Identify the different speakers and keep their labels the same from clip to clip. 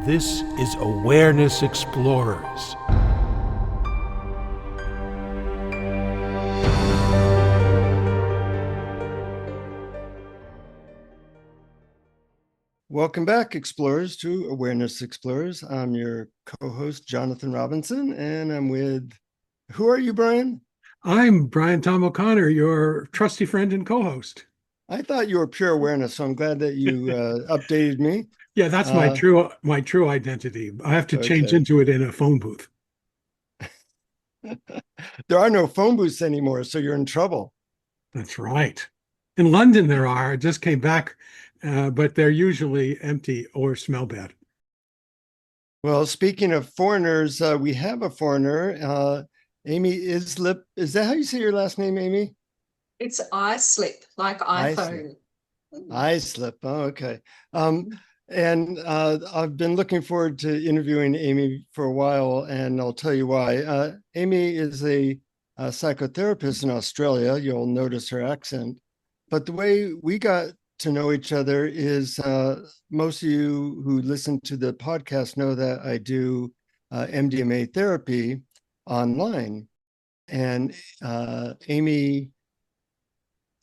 Speaker 1: This is Awareness Explorers.
Speaker 2: Welcome back, Explorers, to Awareness Explorers. I'm your co-host, Jonathan Robinson, and I'm with, who are you, Brian?
Speaker 3: I'm Brian Tom O'Connor, your trusty friend and co-host.
Speaker 2: I thought you were Pure Awareness, so I'm glad that you updated me.
Speaker 3: Yeah, that's my true identity. I have to change
Speaker 2: Okay.
Speaker 3: into it in a phone booth.
Speaker 2: There are no phone booths anymore, so you're in trouble.
Speaker 3: That's right. In London, there are. I just came back, but they're usually empty or smell bad.
Speaker 2: Well, speaking of foreigners, we have a foreigner, Amy Islip. Is that how you say your last name, Amy?
Speaker 4: It's Islip, like iPhone.
Speaker 2: Islip. Oh, okay. And I've been looking forward to interviewing Amy for a while, and I'll tell you why. Amy is a psychotherapist in Australia. You'll notice her accent. But the way we got to know each other is most of you who listen to the podcast know that I do MDMA therapy online. And Amy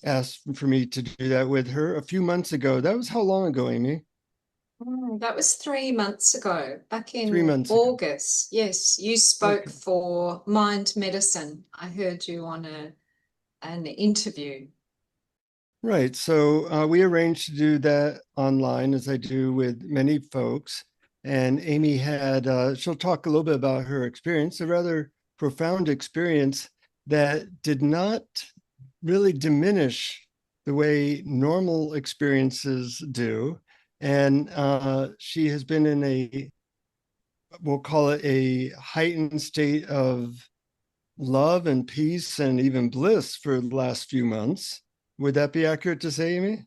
Speaker 2: asked for me to do that with her a few months ago. That was how long ago, Amy?
Speaker 4: That was 3 months ago, back in
Speaker 2: 3 months ago.
Speaker 4: August. Yes, you spoke
Speaker 2: Okay.
Speaker 4: for Mind Medicine. I heard you on an interview.
Speaker 2: Right. So we arranged to do that online, as I do with many folks. And Amy had, she'll talk a little bit about her experience, a rather profound experience that did not really diminish the way normal experiences do. And she has been in a, we'll call it a heightened state of love and peace and even bliss for the last few months. Would that be accurate to say, Amy?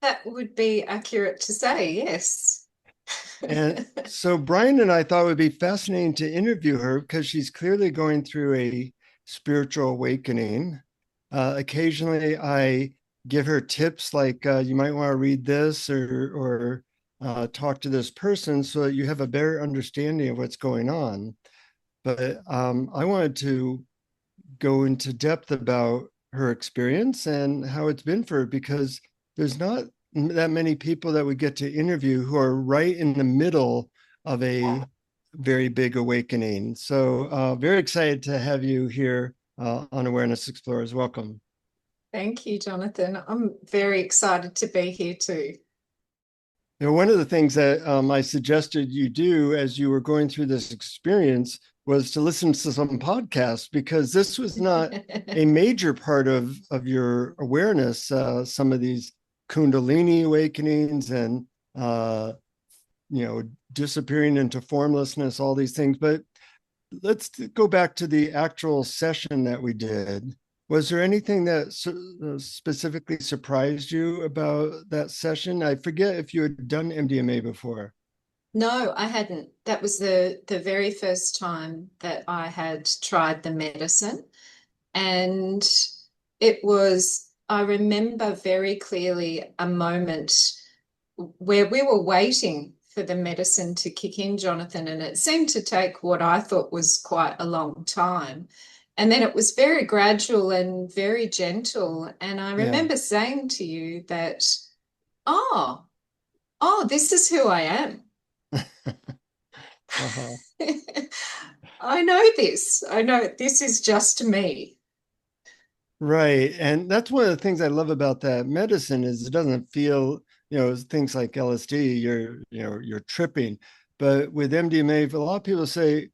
Speaker 4: That would be accurate to say, yes.
Speaker 2: And so Brian and I thought it would be fascinating to interview her because she's clearly going through a spiritual awakening. Occasionally, I give her tips like you might want to read this or talk to this person so that you have a better understanding of what's going on. But I wanted to go into depth about her experience and how it's been for her because there's not that many people that we get to interview who are right in the middle of a very big awakening. So very excited to have you here on Awareness Explorers. Welcome.
Speaker 4: Thank you, Jonathan. I'm very excited to be here too.
Speaker 2: You know, one of the things that I suggested you do as you were going through this experience was to listen to some podcasts because this was not a major part of your awareness. Some of these Kundalini awakenings and disappearing into formlessness, all these things. But let's go back to the actual session that we did. Was there anything that specifically surprised you about that session? I forget if you had done MDMA before.
Speaker 4: No, I hadn't. That was the very first time that I had tried the medicine. And it was, I remember very clearly a moment where we were waiting for the medicine to kick in, Jonathan, and it seemed to take what I thought was quite a long time. And then it was very gradual and very gentle. And I remember saying to you that, oh, this is who I am.
Speaker 2: Uh-huh.
Speaker 4: I know this. I know this is just me.
Speaker 2: Right. And that's one of the things I love about that medicine is it doesn't feel, things like LSD, you're tripping. But with MDMA, a lot of people say,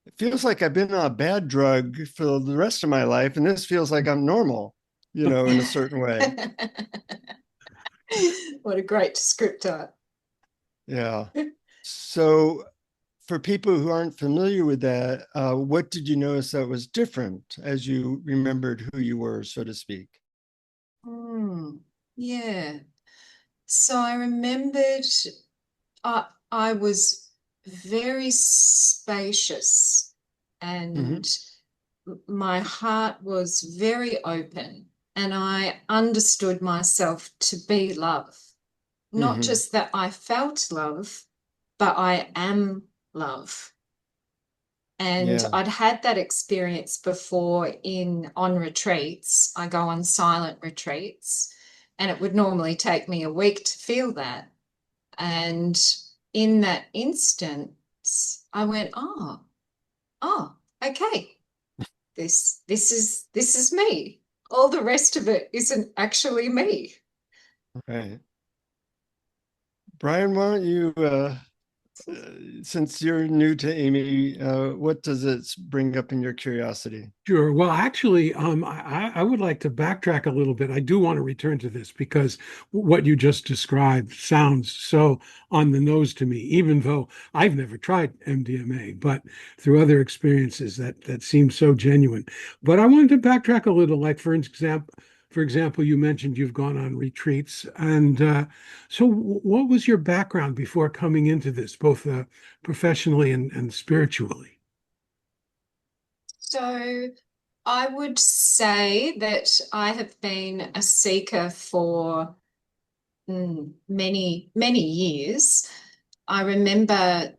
Speaker 2: it feels like I've been on a bad drug for the rest of my life, and this feels like I'm normal, in a certain way.
Speaker 4: What a great descriptor.
Speaker 2: Yeah. So for people who aren't familiar with that, what did you notice that was different as you remembered who you were, so to speak?
Speaker 4: Yeah. So I remembered I was very spacious and my heart was very open and I understood myself to be love. Not just that I felt love, but I am love. And
Speaker 2: Yeah.
Speaker 4: I'd had that experience before on retreats. I go on silent retreats, and it would normally take me a week to feel that. And in that instance, I went, oh, okay. This is me. All the rest of it isn't actually me.
Speaker 2: Right. Brian, why don't you, since you're new to Amy, what does it bring up in your curiosity?
Speaker 3: Sure. Well, actually, I would like to backtrack a little bit. I do want to return to this because what you just described sounds so on the nose to me, even though I've never tried MDMA, but through other experiences that seems so genuine. But I wanted to backtrack a little, like for example, you mentioned you've gone on retreats, and so what was your background before coming into this, both professionally and spiritually?
Speaker 4: So I would say that I have been a seeker for many, many years. I remember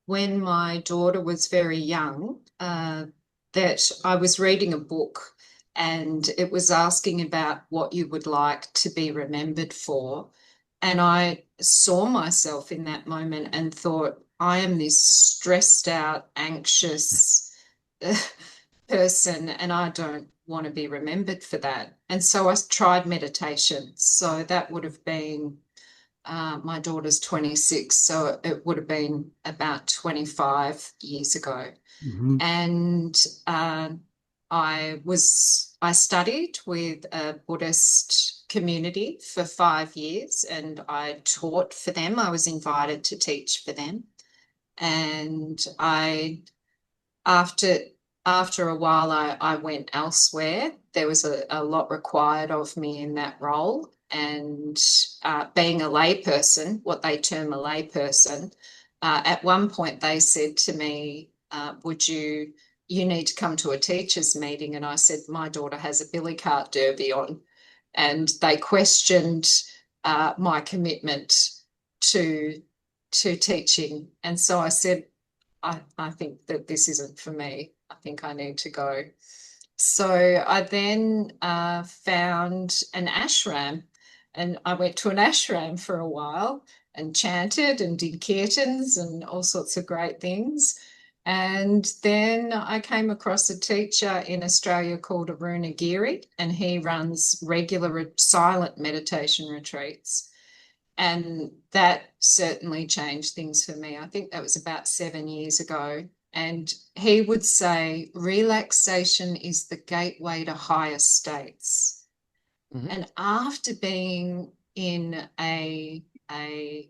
Speaker 4: when my daughter was very young, that I was reading a book, and it was asking about what you would like to be remembered for. And I saw myself in that moment and thought, I am this stressed out, anxious person, and I don't want to be remembered for that. And so I tried meditation. So that would have been my daughter's 26, so it would have been about 25 years ago.
Speaker 3: Mhm.
Speaker 4: And I studied with a Buddhist community for 5 years, and I taught for them. I was invited to teach for them. And after after a while, I went elsewhere. There was a lot required of me in that role. And being a layperson, what they term a layperson, at one point they said to me, you need to come to a teachers' meeting. And I said, my daughter has a billy cart derby on. And they questioned my commitment to teaching. And so I said, I think that this isn't for me. I think I need to go. So I then found an ashram, and I went to an ashram for a while and chanted and did kirtans and all sorts of great things. And then I came across a teacher in Australia called Aruna Giri, and he runs regular silent meditation retreats. And that certainly changed things for me. I think that was about 7 years ago. And he would say, relaxation is the gateway to higher states.
Speaker 2: Mhm.
Speaker 4: And after being in a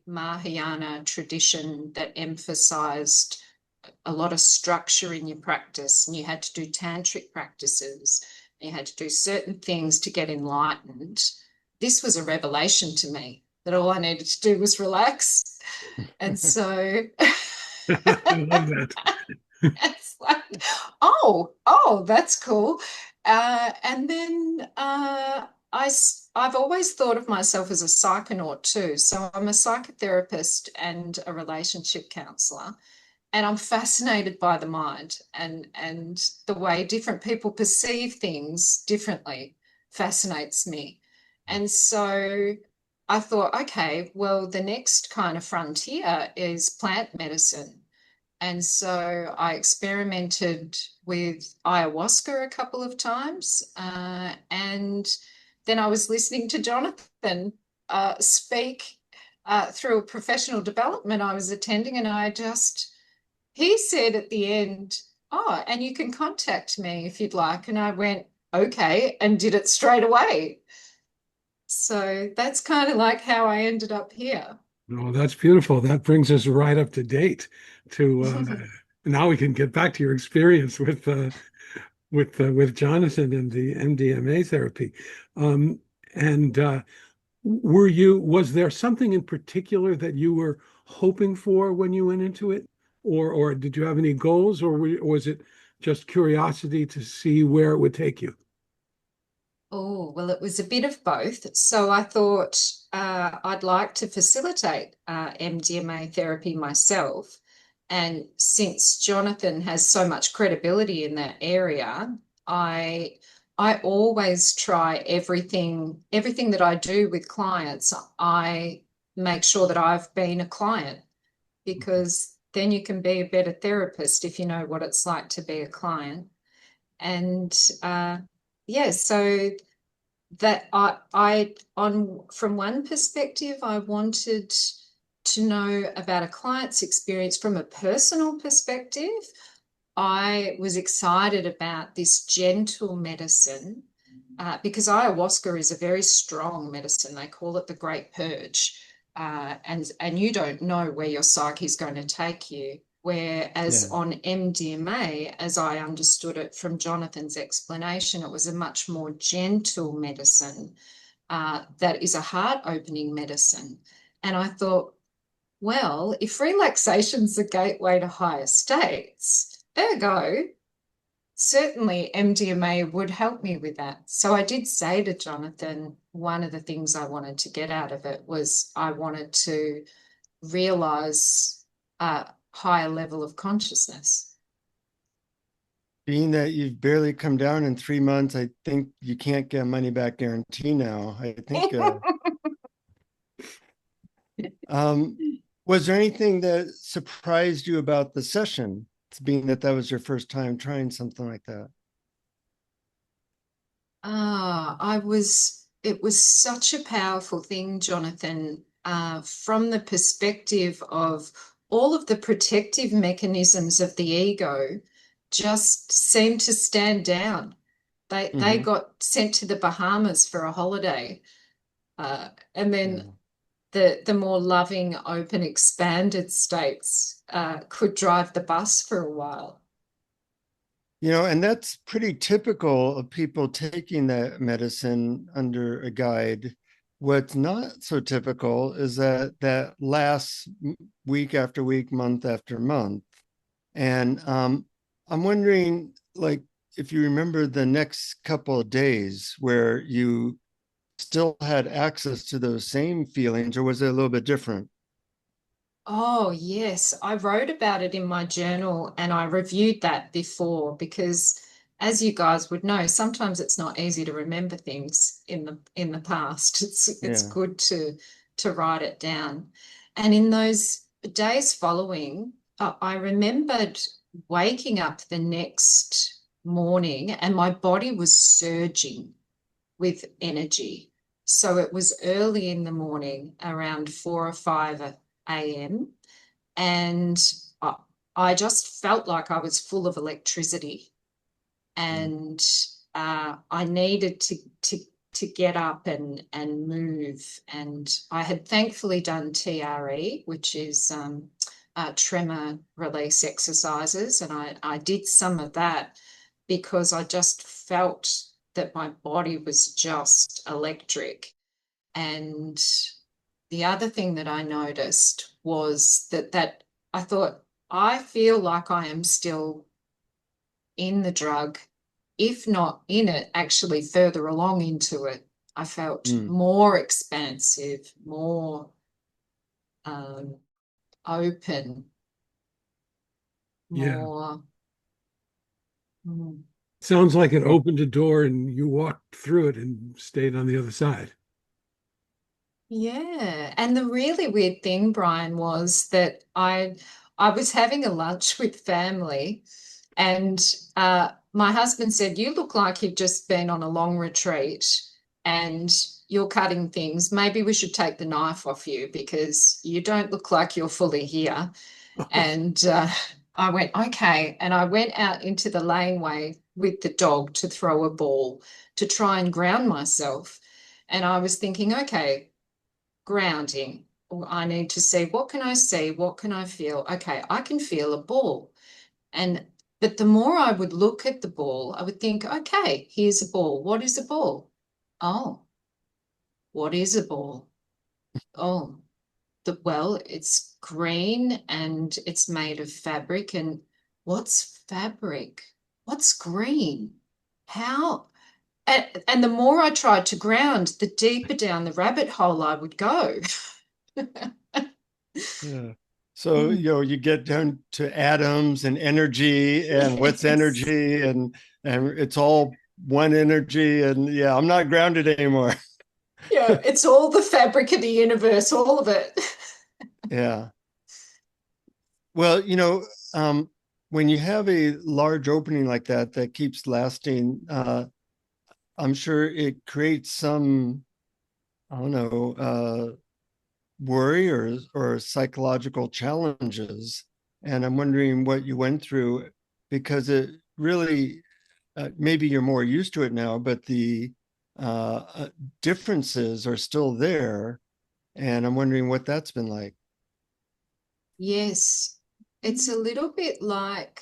Speaker 4: Mahayana tradition that emphasized a lot of structure in your practice, and you had to do tantric practices, you had to do certain things to get enlightened, this was a revelation to me that all I needed to do was relax. And so
Speaker 3: I love that.
Speaker 4: it's like, that's cool. And then I've always thought of myself as a psychonaut too. So I'm a psychotherapist and a relationship counselor. And I'm fascinated by the mind, and the way different people perceive things differently fascinates me. And so I thought, okay, well, the next kind of frontier is plant medicine. And so I experimented with ayahuasca a couple of times. And then I was listening to Jonathan speak through a professional development I was attending. And he said at the end, oh, and you can contact me if you'd like. And I went, okay, and did it straight away. So that's kind of like how I ended up here.
Speaker 3: Oh, that's beautiful. That brings us right up to date to now we can get back to your experience with Jonathan and the MDMA therapy. Um, and was there something in particular that you were hoping for when you went into it? Or did you have any goals, or was it just curiosity to see where it would take you?
Speaker 4: Oh, well, it was a bit of both. So I thought I'd like to facilitate MDMA therapy myself. And since Jonathan has so much credibility in that area, I I always try everything that I do with clients. I make sure that I've been a client, because then you can be a better therapist if you know what it's like to be a client. And yeah, so that I on from one perspective, I wanted to know about a client's experience. From a personal perspective, I was excited about this gentle medicine, because ayahuasca is a very strong medicine. They call it the Great Purge, and you don't know where your psyche is going to take you. Whereas
Speaker 2: Yeah.
Speaker 4: on MDMA, as I understood it from Jonathan's explanation, it was a much more gentle medicine, that is a heart-opening medicine. And I thought, well, if relaxation's the gateway to higher states, ergo, certainly MDMA would help me with that. So I did say to Jonathan, one of the things I wanted to get out of it was I wanted to realize a higher level of consciousness.
Speaker 2: Being that you've barely come down in 3 months, I think you can't get a money back guarantee now. I think, was there anything that surprised you about the session, being that that was your first time trying something like that?
Speaker 4: It was such a powerful thing, Jonathan, from the perspective of all of the protective mechanisms of the ego just seemed to stand down. They got sent to the Bahamas for a holiday. And then the more loving, open, expanded states could drive the bus for a while.
Speaker 2: And that's pretty typical of people taking that medicine under a guide. What's not so typical is that lasts week after week, month after month. And I'm wondering, like, if you remember the next couple of days where you still had access to those same feelings, or was it a little bit different?
Speaker 4: Oh, yes. I wrote about it in my journal and I reviewed that before, because as you guys would know, sometimes it's not easy to remember things in the past. It's
Speaker 2: Yeah.
Speaker 4: good to write it down. And in those days following, I remembered waking up the next morning and my body was surging with energy. So it was early in the morning, around 4 or 5 a.m. And I just felt like I was full of electricity, and I needed to get up and move. And I had thankfully done TRE, which is tremor release exercises, and I did some of that because I just felt that my body was just electric. And the other thing that I noticed was that I thought, I feel like I am still in the drug, if not in it, actually further along into it. I felt more expansive, more open,
Speaker 3: Yeah.
Speaker 4: more.
Speaker 3: Sounds like it opened a door and you walked through it and stayed on the other side.
Speaker 4: Yeah. And the really weird thing, Brian, was that I was having a lunch with family, and my husband said, "You look like you've just been on a long retreat and you're cutting things. Maybe we should take the knife off you because you don't look like you're fully here." And I went, okay. And I went out into the laneway with the dog to throw a ball to try and ground myself. And I was thinking, okay, grounding. I need to see, what can I see? What can I feel? Okay, I can feel a ball. But the more I would look at the ball, I would think, okay, here's a ball. What is a ball? Oh, what is a ball? Oh, well, it's green and it's made of fabric. And what's fabric? What's green? How? And the more I tried to ground, the deeper down the rabbit hole I would go.
Speaker 2: Yeah. So, you get down to atoms and energy and what's
Speaker 4: Yes.
Speaker 2: energy and it's all one energy. And yeah, I'm not grounded anymore.
Speaker 4: Yeah, it's all the fabric of the universe, all of it.
Speaker 2: Yeah. Well, when you have a large opening like that keeps lasting, I'm sure it creates some, I don't know, worry or psychological challenges. And I'm wondering what you went through because it really, maybe you're more used to it now, but the differences are still there. And I'm wondering what that's been like.
Speaker 4: Yes, it's a little bit like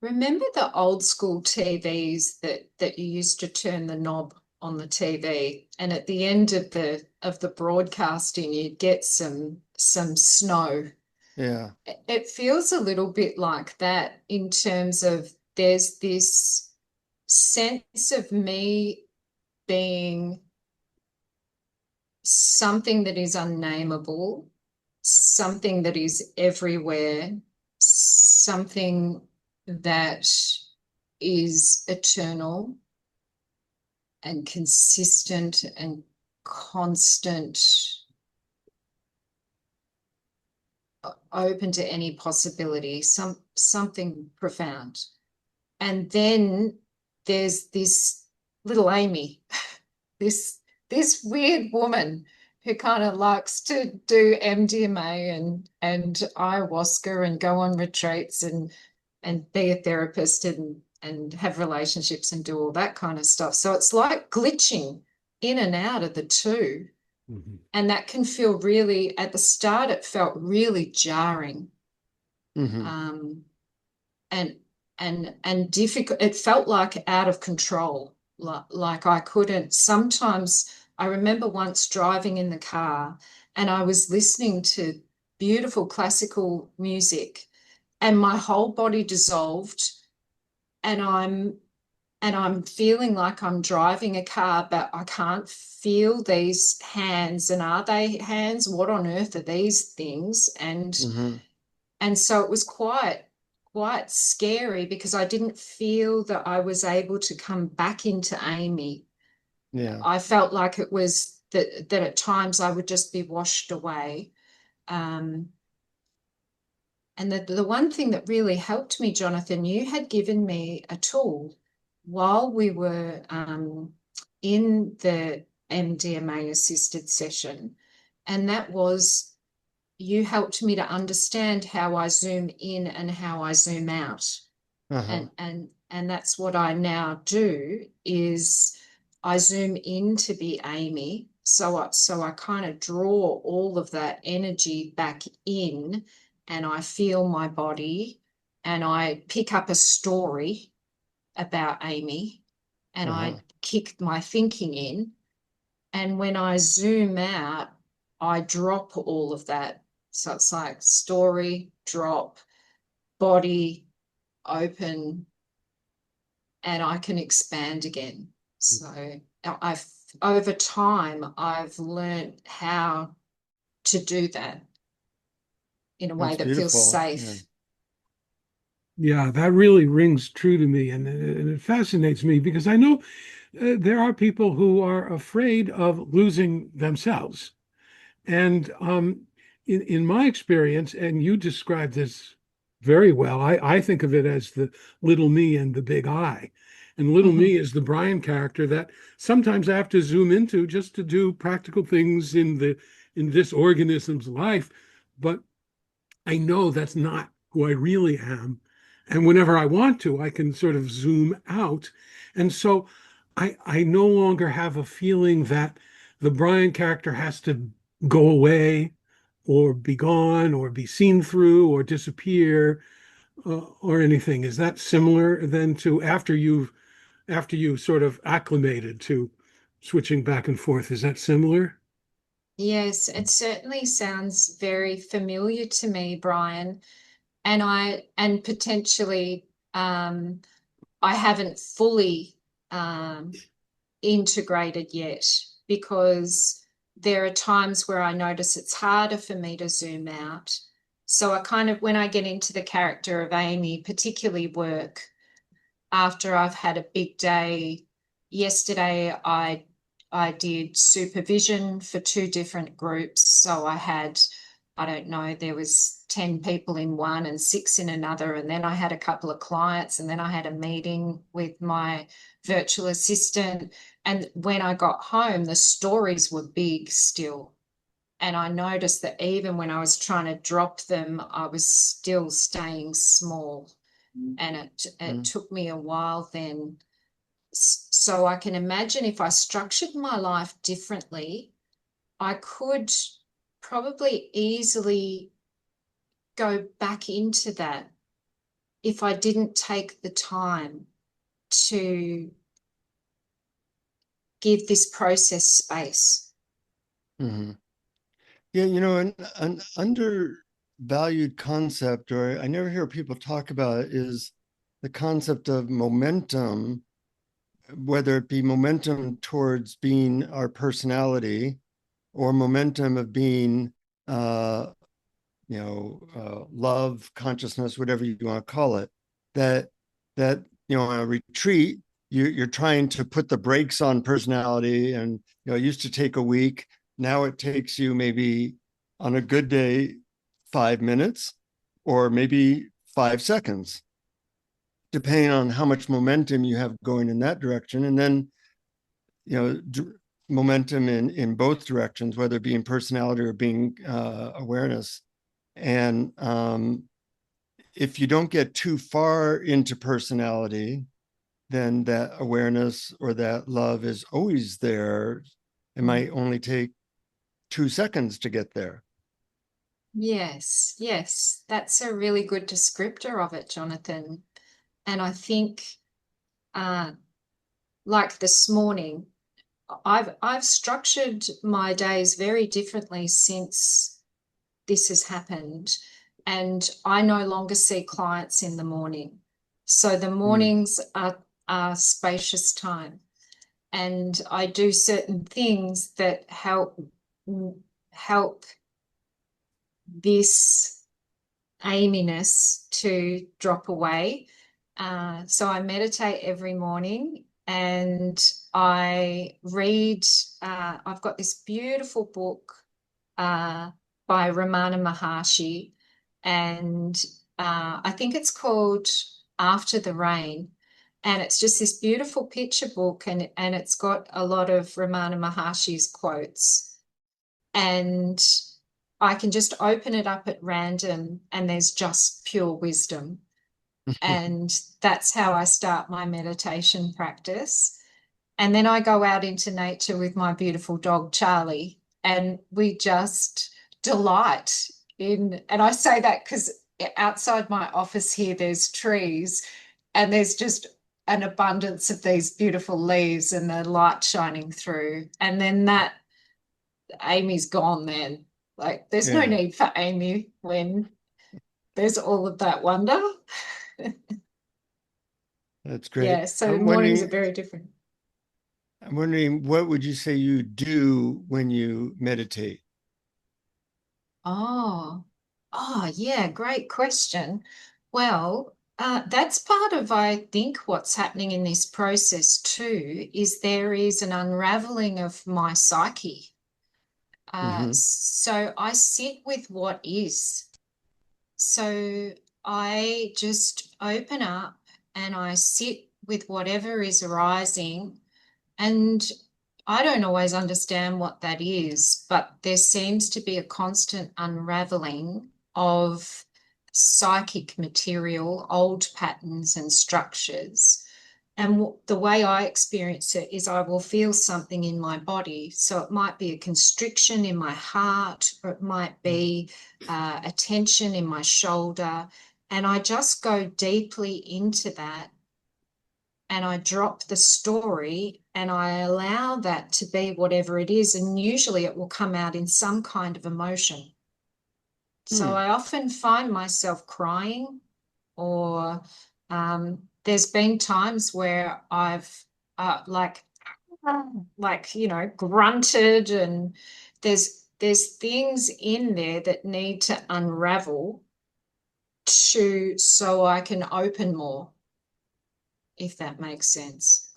Speaker 4: remember the old school TVs that you used to turn the knob on the TV, and at the end of the broadcasting you'd get some snow.
Speaker 2: Yeah.
Speaker 4: It feels a little bit like that in terms of there's this sense of me being something that is unnameable, something that is everywhere, something that is eternal and consistent and constant, open to any possibility, something profound. And then there's this little Amy, this weird woman who kind of likes to do MDMA and ayahuasca and go on retreats and be a therapist and have relationships and do all that kind of stuff. So it's like glitching in and out of the two.
Speaker 3: Mhm.
Speaker 4: And that can feel really, at the start, it felt really jarring.
Speaker 2: Mm-hmm.
Speaker 4: And and difficult. It felt like out of control. Like I couldn't. Sometimes I remember once driving in the car and I was listening to beautiful classical music and my whole body dissolved and I'm feeling like I'm driving a car, but I can't feel these hands. And are they hands? What on earth are these things?
Speaker 2: Mm-hmm.
Speaker 4: And so it was quite scary because I didn't feel that I was able to come back into Amy.
Speaker 2: Yeah.
Speaker 4: I felt like it was that at times I would just be washed away. Um, and the one thing that really helped me, Jonathan, you had given me a tool while we were in the MDMA assisted session, and that was you helped me to understand how I zoom in and how I zoom out.
Speaker 2: Uh-huh.
Speaker 4: And that's what I now do is I zoom in to be Amy. So I kind of draw all of that energy back in and I feel my body and I pick up a story about Amy and
Speaker 2: Uh-huh.
Speaker 4: I kick my thinking in. And when I zoom out, I drop all of that. So it's like story, drop, body, open, and I can expand again. So I've over time I've learned how to do that in a way
Speaker 2: That's
Speaker 4: that feels
Speaker 2: beautiful. Yeah.
Speaker 4: safe.
Speaker 3: Yeah, that really rings true to me, and it fascinates me because I know there are people who are afraid of losing themselves. And in my experience, and you described this very well, I think of it as the little me and the big I. And little me is the Brian character that sometimes I have to zoom into just to do practical things in this organism's life. But I know that's not who I really am. And whenever I want to, I can sort of zoom out. And so I no longer have a feeling that the Brian character has to go away or be gone or be seen through or disappear or anything. Is that similar then to after you sort of acclimated to switching back and forth? Is that similar?
Speaker 4: Yes, it certainly sounds very familiar to me, Brian. And potentially I haven't fully integrated yet, because there are times where I notice it's harder for me to zoom out. So I kind of, when I get into the character of Amy, particularly work, after I've had a big day, yesterday I did supervision for 2 different groups. So I had, I don't know, there was 10 people in one and 6 in another. And then I had a couple of clients, and then I had a meeting with my virtual assistant. And when I got home, the stories were big still. And I noticed that even when I was trying to drop them, I was still staying small. And it took me a while then. So I can imagine if I structured my life differently, I could probably easily go back into that if I didn't take the time to give this process space.
Speaker 2: Mm-hmm. Yeah, an undervalued concept, or I never hear people talk about it, is the concept of momentum, whether it be momentum towards being our personality or momentum of being, love, consciousness, whatever you want to call it, that on a retreat, you're trying to put the brakes on personality, and it used to take a week. Now it takes you maybe on a good day 5 minutes, or maybe 5 seconds, depending on how much momentum you have going in that direction. And then momentum in both directions, whether it be in personality or being awareness. And if you don't get too far into personality, then that awareness or that love is always there. It might only take 2 seconds to get there.
Speaker 4: Yes, yes, that's a really good descriptor of it, Jonathan. And I think, like this morning, I've structured my days very differently since this has happened, and I no longer see clients in the morning. So the mornings are spacious time, and I do certain things that help this aiminess to drop away. So I meditate every morning, and I read. I've got this beautiful book by Ramana Maharshi, and I think it's called After the Rain. And it's just this beautiful picture book, and it's got a lot of Ramana Maharshi's quotes. And I can just open it up at random, and there's just pure wisdom. And that's how I start my meditation practice. And then I go out into nature with my beautiful dog, Charlie, and we just delight in, and I say that because outside my office here, there's trees, and there's just an abundance of these beautiful leaves and the light shining through. And then that Amy's gone then. Like, there's no need for Amy when there's all of that wonder.
Speaker 2: That's great.
Speaker 4: Yeah, so mornings are very different.
Speaker 2: I'm wondering, what would you say you do when you meditate?
Speaker 4: Oh, yeah, great question. Well, that's part of, I think, what's happening in this process too, is there is an unraveling of my psyche. So I sit with what is. So I just open up and I sit with whatever is arising. And I don't always understand what that is, but there seems to be a constant unraveling of psychic material, old patterns and structures. And the way I experience it is I will feel something in my body. So it might be a constriction in my heart, or it might be a tension in my shoulder. And I just go deeply into that, and I drop the story, and I allow that to be whatever it is. And usually it will come out in some kind of emotion. So I often find myself crying, or there's been times where I've like grunted, and there's things in there that need to unravel so I can open more, if that makes sense.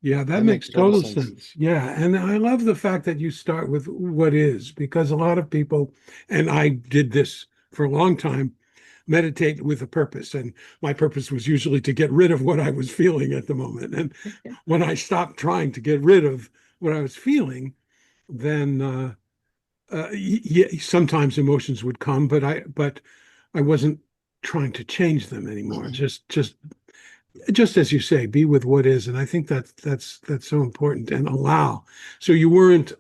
Speaker 3: Yeah, that
Speaker 2: That
Speaker 3: makes
Speaker 2: makes total
Speaker 3: total
Speaker 2: sense.
Speaker 3: sense. Yeah. And I love the fact that you start with what is, because a lot of people, and I did this for a long time, meditate with a purpose. And my purpose was usually to get rid of what I was feeling at the moment. And when I stopped trying to get rid of what I was feeling, then yeah, sometimes emotions would come, but I wasn't trying to change them anymore. Just as you say, be with what is, and I think that's so important. And allow. So you weren't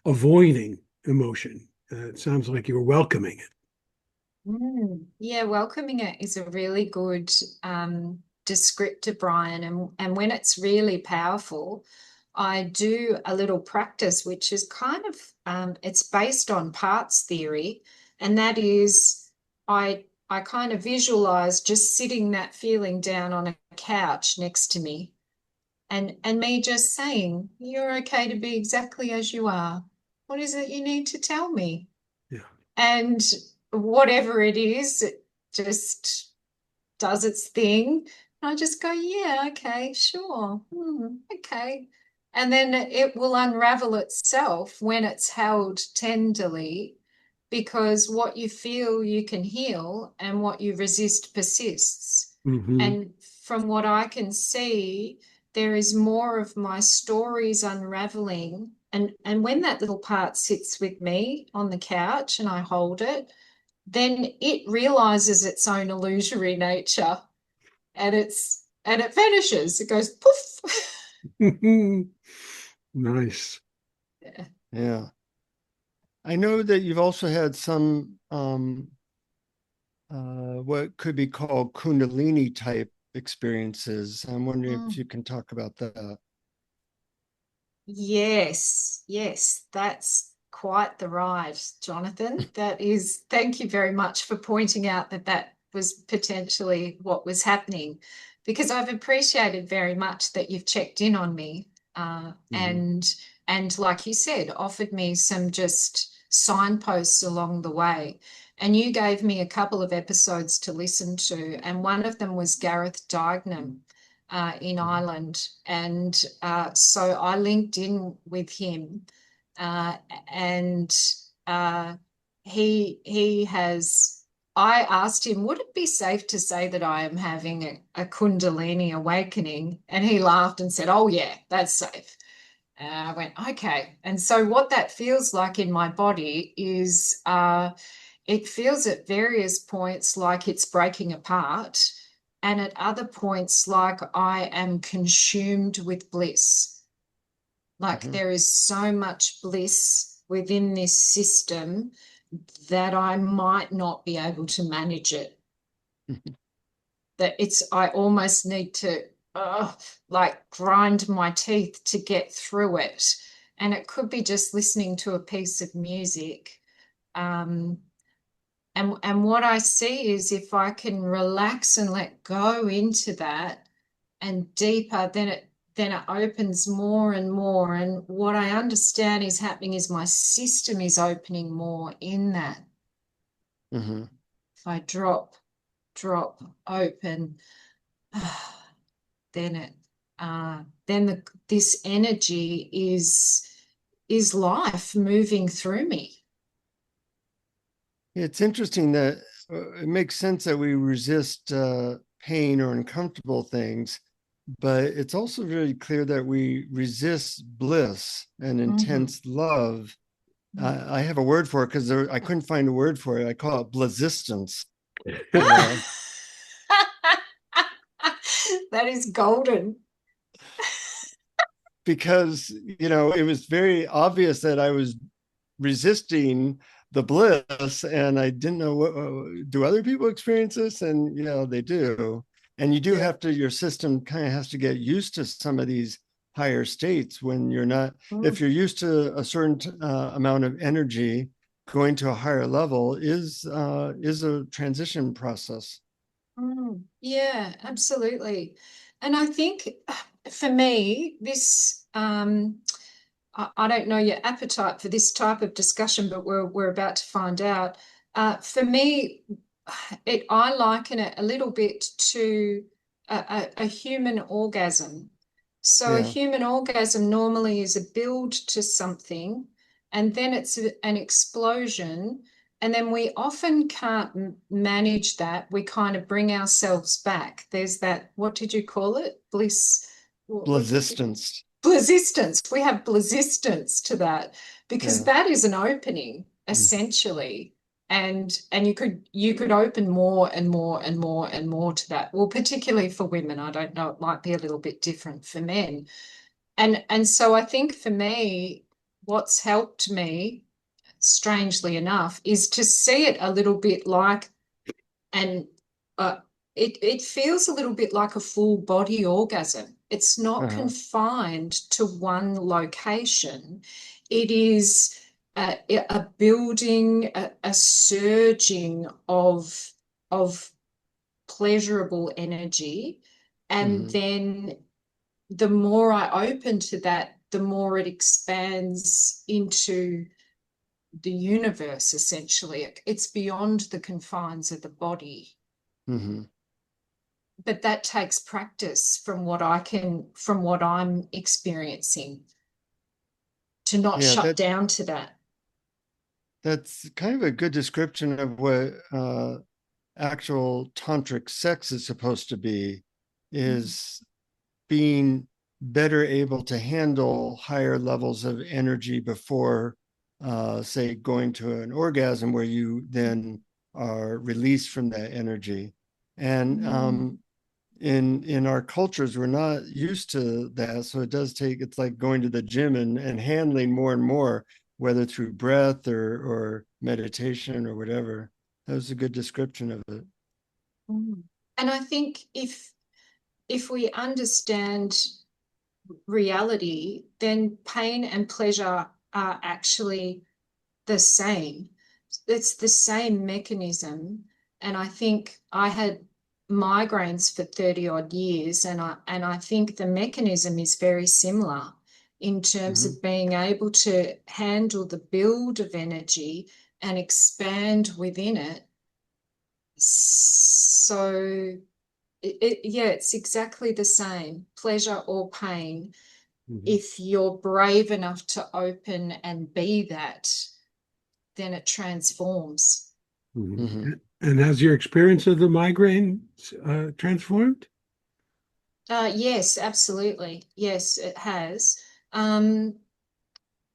Speaker 3: avoiding emotion. It sounds like you were welcoming it.
Speaker 4: Yeah, welcoming it is a really good descriptor, Brian. And when it's really powerful, I do a little practice, which is kind of it's based on parts theory, and that is I kind of visualize just sitting that feeling down on a couch next to me, and me just saying, "You're okay to be exactly as you are. What is it you need to tell me?"
Speaker 3: Yeah.
Speaker 4: And whatever it is, it just does its thing. And I just go, yeah, okay, sure. Okay. And then it will unravel itself when it's held tenderly, because what you feel you can heal, and what you resist persists.
Speaker 3: Hmm.
Speaker 4: And from what I can see, there is more of my stories unraveling. And when that little part sits with me on the couch and I hold it, then it realizes its own illusory nature, and it vanishes. It goes poof.
Speaker 3: Nice.
Speaker 4: Yeah.
Speaker 2: Yeah. I know that you've also had some what could be called Kundalini type experiences. I'm wondering if you can talk about that.
Speaker 4: Yes, that's quite the ride, Jonathan. That is, thank you very much for pointing out that that was potentially what was happening, because I've appreciated very much that you've checked in on me,
Speaker 2: Mhm.
Speaker 4: and like you said, offered me some just signposts along the way. And you gave me a couple of episodes to listen to, and one of them was Gareth Dignam in Ireland. And so I linked in with him, uh, and he has. I asked him, would it be safe to say that I am having a Kundalini awakening? And he laughed and said, oh, yeah, that's safe. And I went, okay. And so what that feels like in my body is it feels at various points like it's breaking apart, and at other points like I am consumed with bliss. Like
Speaker 2: Mhm.
Speaker 4: there is so much bliss within this system that I might not be able to manage it. That I almost need to like grind my teeth to get through it. And it could be just listening to a piece of music. Um, and what I see is if I can relax and let go into that and deeper, then it opens more and more. And what I understand is happening is my system is opening more in that.
Speaker 2: Mhm.
Speaker 4: If I drop, open, then this energy is life moving through me.
Speaker 2: It's interesting that it makes sense that we resist pain or uncomfortable things, but it's also very clear that we resist bliss and
Speaker 4: Mhm.
Speaker 2: intense love. I have a word for it because I couldn't find a word for it. I call it blissistance. Uh,
Speaker 4: That is golden.
Speaker 2: because, it was very obvious that I was resisting the bliss, and I didn't know what do other people experience this, and they do. And you do
Speaker 4: Yeah.
Speaker 2: have to, your system kind of has to get used to some of these higher states when you're not, if you're used to a certain amount of energy, going to a higher level is a transition process.
Speaker 4: Yeah, absolutely. And I think for me, this I don't know your appetite for this type of discussion, but we're about to find out. For me, I liken it a little bit to a human orgasm. So a
Speaker 2: Yeah.
Speaker 4: human orgasm normally is a build to something, and then it's an explosion, and then we often can't manage that. We kind of bring ourselves back. There's that, what did you call it? Bliss. What did you?
Speaker 2: Resistance.
Speaker 4: Resistance. We have resistance to that because
Speaker 2: Yeah.
Speaker 4: that is an opening
Speaker 2: Mm.
Speaker 4: essentially, and you could open more and more and more and more to that. Well, particularly for women, I don't know, it might be a little bit different for men. And so I think for me, what's helped me, strangely enough, is to see it a little bit like, and uh, it feels a little bit like a full body orgasm. It's not
Speaker 2: Uh-huh.
Speaker 4: confined to one location. It is a building, a surging of pleasurable energy, and
Speaker 2: Hmm.
Speaker 4: then the more I open to that, the more it expands into the universe, essentially. It's beyond the confines of the body.
Speaker 2: Hmm.
Speaker 4: But that takes practice from what I'm experiencing, to not
Speaker 2: Yeah,
Speaker 4: shut down to that.
Speaker 2: that's kind of a good description of what actual tantric sex is supposed to be,
Speaker 4: Mm.
Speaker 2: is being better able to handle higher levels of energy before, say, going to an orgasm where you then are released from that energy. And
Speaker 4: Mm.
Speaker 2: in our cultures, we're not used to that. So it does take, it's like going to the gym and handling more and more, whether through breath or meditation or whatever. That was a good description of it.
Speaker 4: Mm. And I think if we understand reality, then pain and pleasure are actually the same. It's the same mechanism. And I think I had migraines for 30 odd years, and I think the mechanism is very similar in terms
Speaker 2: Mhm.
Speaker 4: of being able to handle the build of energy and expand within it. So yeah, it's exactly the same, pleasure or pain.
Speaker 3: Mhm.
Speaker 4: If you're brave enough to open and be that, then it transforms.
Speaker 3: Mhm.
Speaker 2: Mhm.
Speaker 3: And has your experience of the migraine transformed?
Speaker 4: Yes, absolutely. Yes, it has. Um,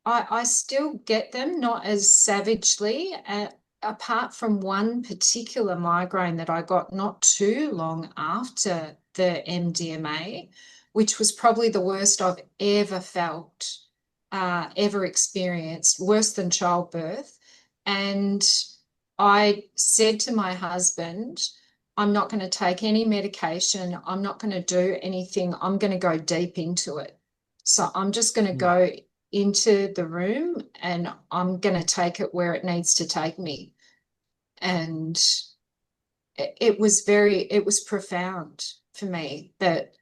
Speaker 4: I still get them, not as savagely, apart from one particular migraine that I got not too long after the MDMA, which was probably the worst I've ever felt, ever experienced, worse than childbirth. And I said to my husband, I'm not going to take any medication. I'm not going to do anything. I'm going to go deep into it. So I'm just going to
Speaker 2: Mhm.
Speaker 4: go into the room and I'm going to take it where it needs to take me. And it was profound for me that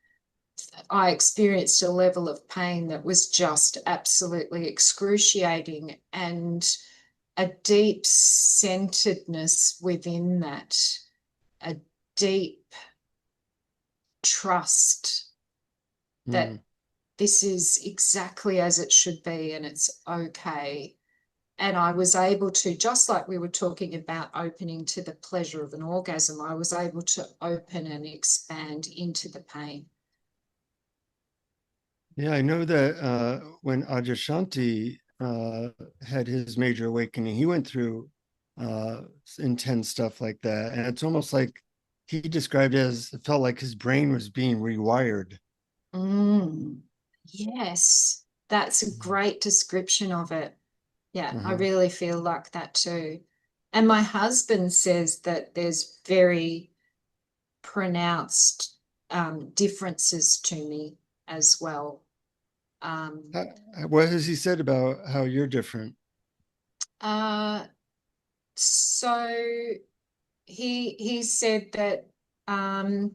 Speaker 4: I experienced a level of pain that was just absolutely excruciating, and a deep centeredness within that, a deep trust that
Speaker 2: Mhm.
Speaker 4: this is exactly as it should be and it's okay. And I was able to, just like we were talking about opening to the pleasure of an orgasm, I was able to open and expand into the pain.
Speaker 2: Yeah, I know that when Adyashanti had his major awakening, he went through uh, intense stuff like that. And it's almost like he described it as it felt like his brain was being rewired.
Speaker 4: Mm, yes, that's a great description of it. Yeah, I
Speaker 2: Uh-huh.
Speaker 4: really feel like that too. And my husband says that there's very pronounced differences to me as well. Um,
Speaker 2: What has he said about how you're different?
Speaker 4: uh, so he said that um,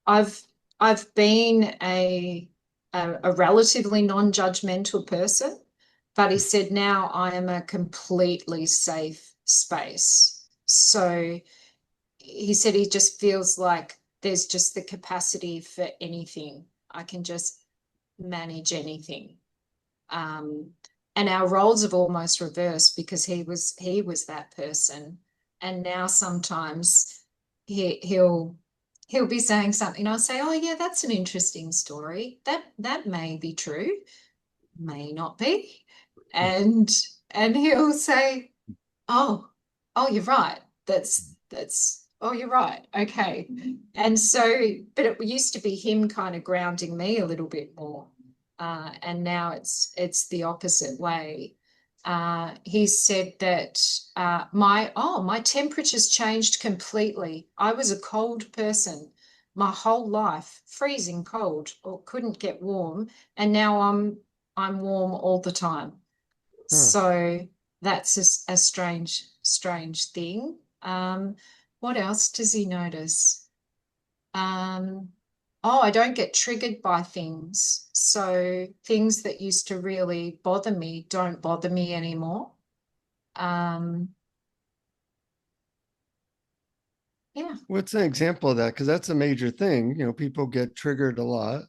Speaker 4: I've I've been a relatively non-judgmental person, but he said now I am a completely safe space. So he said he just feels like there's just the capacity for anything. I can just manage anything. And our roles have almost reversed because he was that person, and now sometimes he'll be saying something, I'll say, oh yeah, that's an interesting story, that may be true, may not be, and he'll say, oh you're right, that's oh you're right, okay. And so, but it used to be him kind of grounding me a little bit more. And now it's the opposite way. He said that my temperature's changed completely. I was a cold person my whole life, freezing cold or couldn't get warm, and now I'm warm all the time. So that's a strange thing. What else does he notice? Oh, I don't get triggered by things. So things that used to really bother me don't bother me anymore. Yeah.
Speaker 2: What's an example of that? Because that's a major thing. You know, people get triggered a lot.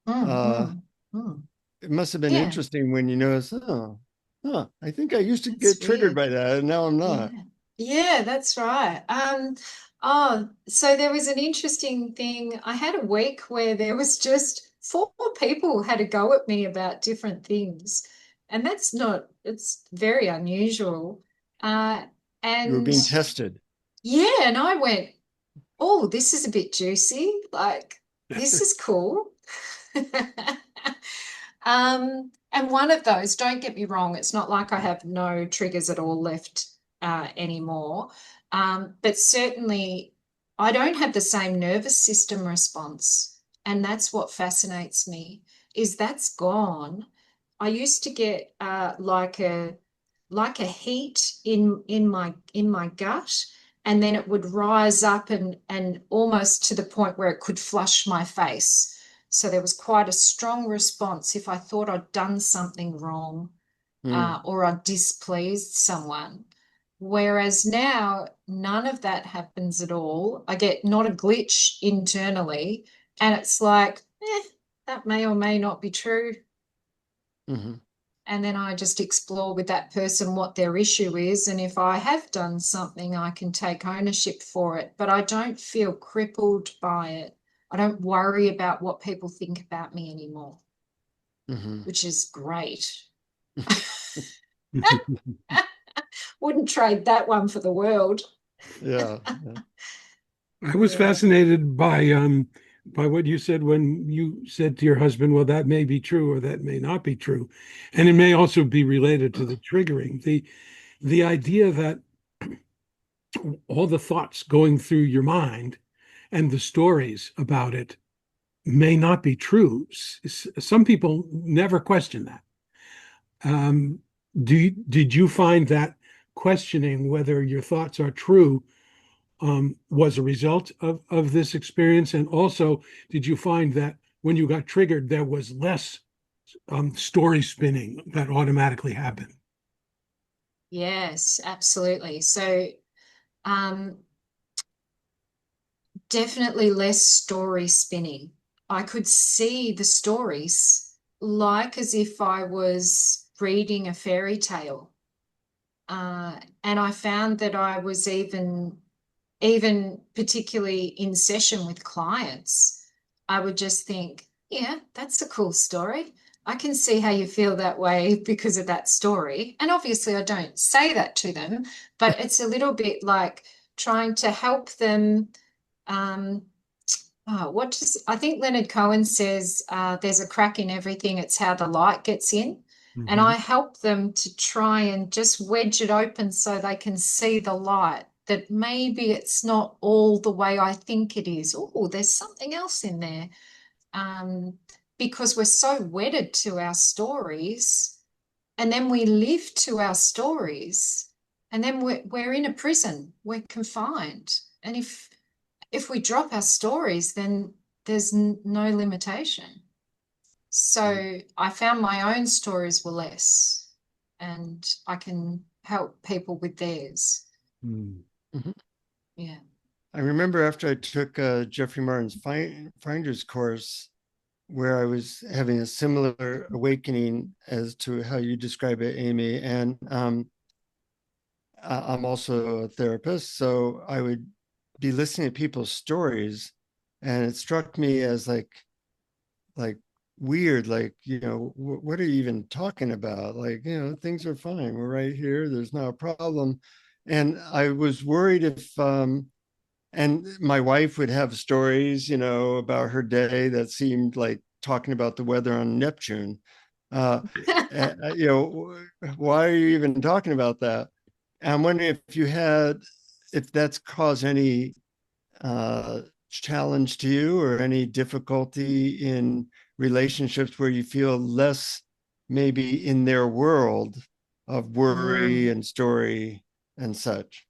Speaker 4: Mm, mm, mm.
Speaker 2: It must have been
Speaker 4: Yeah,
Speaker 2: interesting when you notice, I think I used to
Speaker 4: that's
Speaker 2: get triggered
Speaker 4: weird.
Speaker 2: by that, and now I'm
Speaker 4: Yeah.
Speaker 2: not.
Speaker 4: Yeah, that's right. Oh, so there was an interesting thing. I had a week where there was just four people had a go at me about different things. And it's very unusual. Uh,
Speaker 2: You were
Speaker 4: and
Speaker 2: being tested.
Speaker 4: yeah, and I went, oh, this is a bit juicy. Like, this is cool. And one of those, don't get me wrong, it's not like I have no triggers at all left anymore. But certainly I don't have the same nervous system response. And that's what fascinates me, is that's gone. I used to get like a heat in my gut, and then it would rise up and almost to the point where it could flush my face. So there was quite a strong response if I thought I'd done something wrong, or I'd displeased someone. Whereas now, none of that happens at all. I get not a glitch internally, and it's like, that may or may not be true.
Speaker 2: Mm-hmm.
Speaker 4: And then I just explore with that person what their issue is. And if I have done something, I can take ownership for it, but I don't feel crippled by it. I don't worry about what people think about me anymore, which is great. Wouldn't trade that one for the world.
Speaker 2: Yeah.
Speaker 3: I was fascinated by what you said when you said to your husband, well, that may be true or that may not be true. And it may also be related to the triggering. The idea that all the thoughts going through your mind and the stories about it may not be true. Some people never question that. Did you find that questioning whether your thoughts are true was a result of this experience? And also, did you find that when you got triggered, there was less story spinning that automatically happened?
Speaker 4: Yes, absolutely. So definitely less story spinning. I could see the stories like as if I was reading a fairy tale. And I found that I was even particularly in session with clients, I would just think, yeah, that's a cool story. I can see how you feel that way because of that story. And obviously, I don't say that to them, but it's a little bit like trying to help them. I think Leonard Cohen says, there's a crack in everything, it's how the light gets in. And I help them to try and just wedge it open so they can see the light, that maybe it's not all the way I think it is. Oh, there's something else in there. Because we're so wedded to our stories, and then we live to our stories, and then we're in a prison, we're confined. And if we drop our stories, then there's no limitation. So I found my own stories were less, and I can help people with theirs.
Speaker 3: Mm.
Speaker 4: Yeah.
Speaker 2: I remember after I took Jeffrey Martin's Finder's course, where I was having a similar awakening as to how you describe it, Amy. And I'm also a therapist, so I would be listening to people's stories, and it struck me as like weird, like, what are you even talking about? Like, things are fine. We're right here. There's no problem. And I was worried if and my wife would have stories, about her day that seemed like talking about the weather on Neptune. You know, why are you even talking about that? And I'm wondering if that's caused any challenge to you or any difficulty in relationships where you feel less maybe in their world of worry and story and such.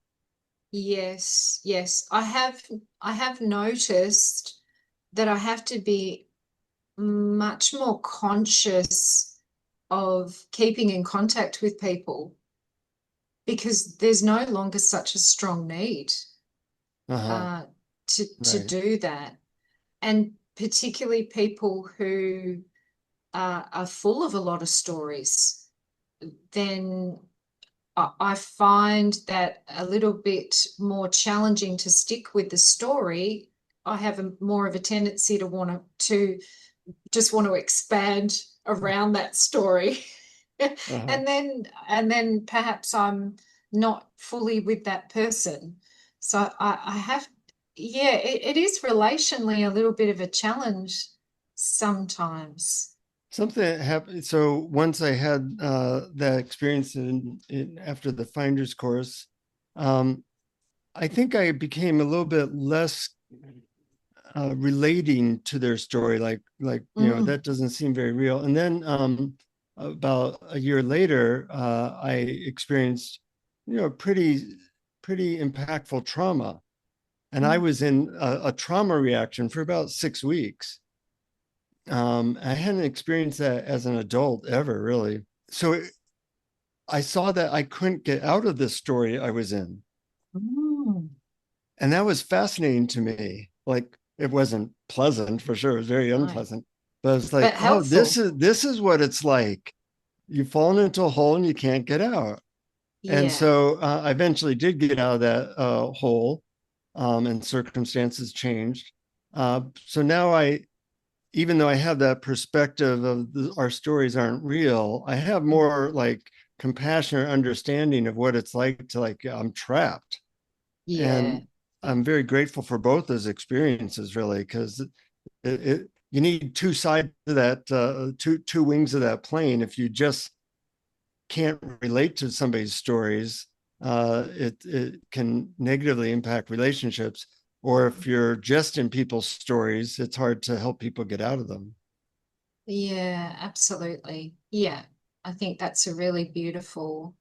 Speaker 4: Yes, yes. I have noticed that I have to be much more conscious of keeping in contact with people because there's no longer such a strong need
Speaker 2: Uh-huh.
Speaker 4: to
Speaker 2: Right.
Speaker 4: do that. And particularly people who are full of a lot of stories, then I find that a little bit more challenging to stick with the story. I have more of a tendency to just want to expand around that story.
Speaker 2: Uh-huh.
Speaker 4: And then perhaps I'm not fully with that person. So I have, yeah, it is relationally a little bit of a challenge sometimes.
Speaker 2: Something that happened. So once I had that experience after the Finder's course, um, I think I became a little bit less relating to their story. That doesn't seem very real. And then about a year later, I experienced, pretty impactful trauma, and I was in a trauma reaction for about 6 weeks. I hadn't experienced that as an adult ever, really. So I saw that I couldn't get out of this story I was in.
Speaker 4: Mm.
Speaker 2: And that was fascinating to me. Like, it wasn't pleasant for sure. It was very
Speaker 4: Right.
Speaker 2: unpleasant. But it's like,
Speaker 4: But
Speaker 2: oh, this
Speaker 4: helpful.
Speaker 2: is what it's like. You've fallen into a hole and you can't get out. And
Speaker 4: Yeah.
Speaker 2: so I eventually did get out of that hole, and circumstances changed. So now even though I have that perspective of our stories aren't real, I have more like compassion or understanding of what it's like to, like, I'm trapped.
Speaker 4: Yeah.
Speaker 2: And I'm very grateful for both those experiences, really, because you need two sides of that, two wings of that plane. If you just can't relate to somebody's stories, it can negatively impact relationships. Or if you're just in people's stories, it's hard to help people get out of them.
Speaker 4: Yeah, absolutely. Yeah. I think that's a really beautiful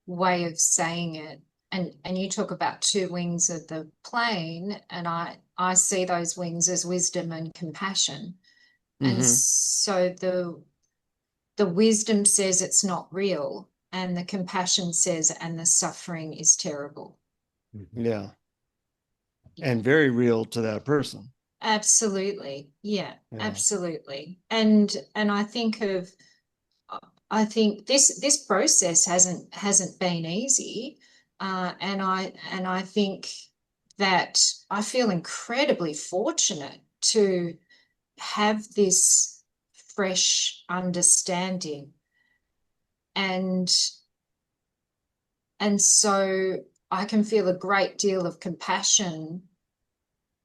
Speaker 4: way of saying it. And you talk about two wings of the plane, and I see those wings as wisdom and compassion. And
Speaker 2: Mm-hmm.
Speaker 4: so the wisdom says it's not real, and the compassion says, and the suffering is terrible.
Speaker 2: Yeah.
Speaker 4: Yeah.
Speaker 2: And very real to that person.
Speaker 4: Absolutely. Yeah,
Speaker 2: Yeah.
Speaker 4: absolutely. And I think this process hasn't been easy. And I think that I feel incredibly fortunate to have this fresh understanding. And so I can feel a great deal of compassion.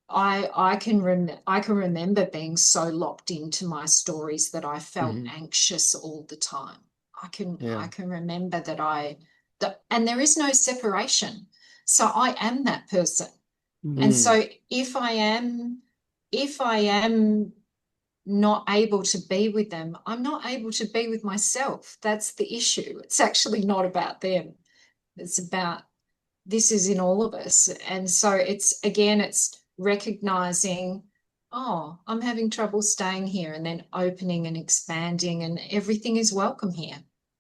Speaker 4: I can remember being so locked into my stories that I felt
Speaker 2: Mm-hmm.
Speaker 4: anxious all the time. I
Speaker 2: Yeah.
Speaker 4: can remember and there is no separation. So I am that person. And
Speaker 2: Mm.
Speaker 4: so if I am not able to be with them, I'm not able to be with myself. That's the issue. It's actually not about them. It's about this is in all of us. And so it's recognizing oh, I'm having trouble staying here, and then opening and expanding, and everything is welcome here.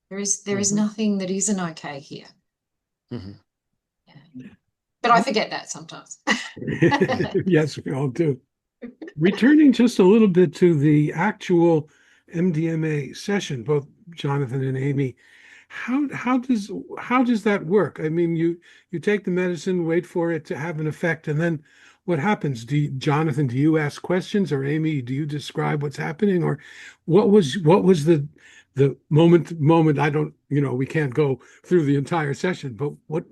Speaker 4: There is nothing that isn't okay here.
Speaker 2: Mhm.
Speaker 4: Yeah. But I forget that sometimes.
Speaker 3: Yes, we all do. Returning just a little bit to the actual MDMA session, both Jonathan and Amy, how does that work? I mean, you take the medicine, wait for it to have an effect, and then what happens? Jonathan, do you ask questions, or Amy, do you describe what's happening, or what was the moment? I don't, we can't go through the entire session, but what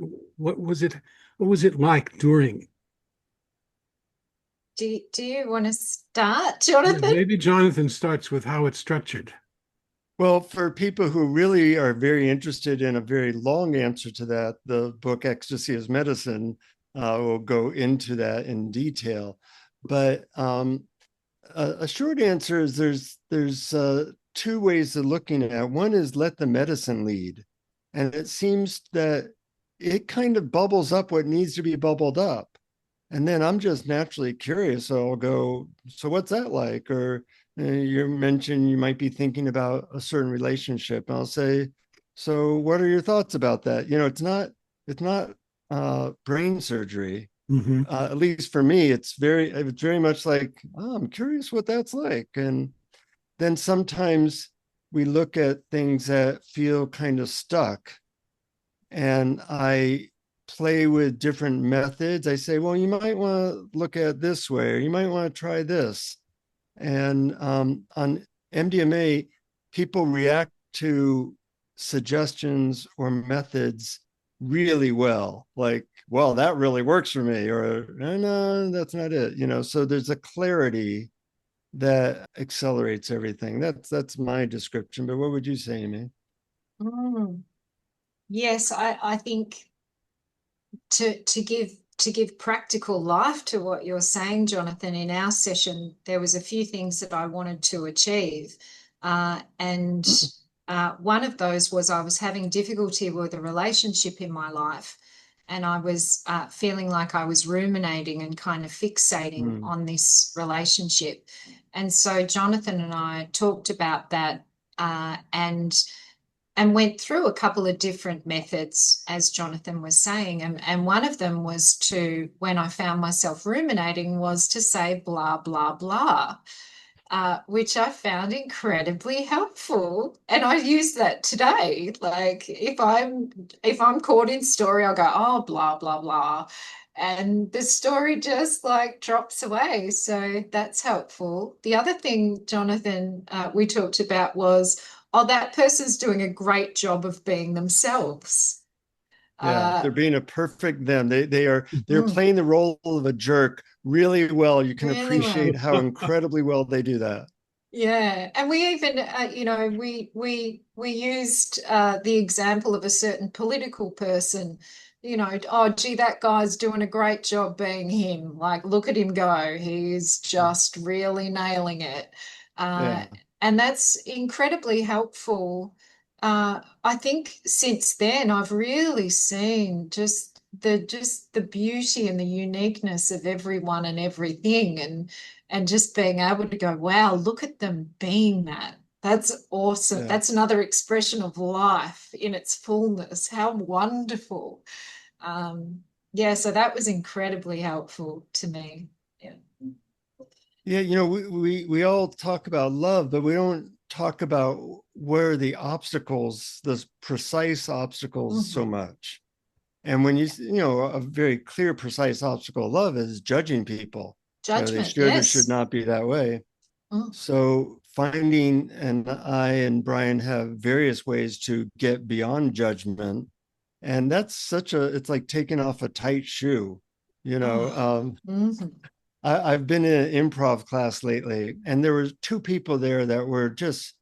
Speaker 3: was it? What was it like during?
Speaker 4: Do you want to start,
Speaker 3: Yeah,
Speaker 4: Jonathan?
Speaker 3: maybe Jonathan starts with how it's structured.
Speaker 2: Well, for people who really are very interested in a very long answer to that, the book Ecstasy as Medicine will go into that in detail. But a short answer is there's two ways of looking at it. One is let the medicine lead. And it seems that it kind of bubbles up what needs to be bubbled up. And then I'm just naturally curious. So I'll go, so what's that like? Or you mentioned you might be thinking about a certain relationship. And I'll say, so what are your thoughts about that? It's not brain surgery.
Speaker 3: Hmm.
Speaker 2: At least for me, it's very much like, oh, I'm curious what that's like. And then sometimes we look at things that feel kind of stuck, and I play with different methods. I say, well, you might want to look at it this way, or you might want to try this. And on MDMA, people react to suggestions or methods really well. Like, well, that really works for me, or no, that's not it. So there's a clarity that accelerates everything. That's my description. But what would you say, Amy?
Speaker 4: Mm. Yes, I think to give practical life to what you're saying, Jonathan, in our session, there was a few things that I wanted to achieve. And one of those was I was having difficulty with a relationship in my life. And I was feeling like I was ruminating and kind of fixating on this relationship. And so Jonathan and I talked about that, and went through a couple of different methods, as Jonathan was saying. And one of them was to, when I found myself ruminating, was to say blah, blah, blah, which I found incredibly helpful. And I use that today. Like if I'm caught in story, I'll go, oh, blah, blah, blah. And the story just like drops away. So that's helpful. The other thing, Jonathan, we talked about was, oh, that person's doing a great job of being themselves.
Speaker 2: Yeah,
Speaker 4: Uh,
Speaker 2: they're being a perfect them. They're
Speaker 4: mm,
Speaker 2: playing the role of a jerk really well. You can
Speaker 4: really well.
Speaker 2: appreciate how incredibly well they do that.
Speaker 4: Yeah, and we even, we used the example of a certain political person. Oh, gee, that guy's doing a great job being him. Like, look at him go. He's just really nailing it. Uh,
Speaker 2: Yeah,
Speaker 4: and that's incredibly helpful. I think since then I've really seen just the beauty and the uniqueness of everyone and everything, and just being able to go, wow, look at them being that. That's awesome.
Speaker 2: yeah.
Speaker 4: That's another expression of life in its fullness. How wonderful. Um, yeah, so that was incredibly helpful to me. Yeah.
Speaker 2: Yeah, we all talk about love, but we don't talk about where the obstacles, the precise obstacles so
Speaker 4: Mhm.
Speaker 2: much. And when a very clear, precise obstacle of love is judging people. They
Speaker 4: Judgment,
Speaker 2: should or should
Speaker 4: yes.
Speaker 2: not be that way.
Speaker 4: Mm.
Speaker 2: So finding, and I and Brian have various ways to get beyond judgment. And it's like taking off a tight shoe. You know,
Speaker 4: Oh.
Speaker 2: um,
Speaker 4: Mhm.
Speaker 2: I've been in an improv class lately, and there were two people there that were just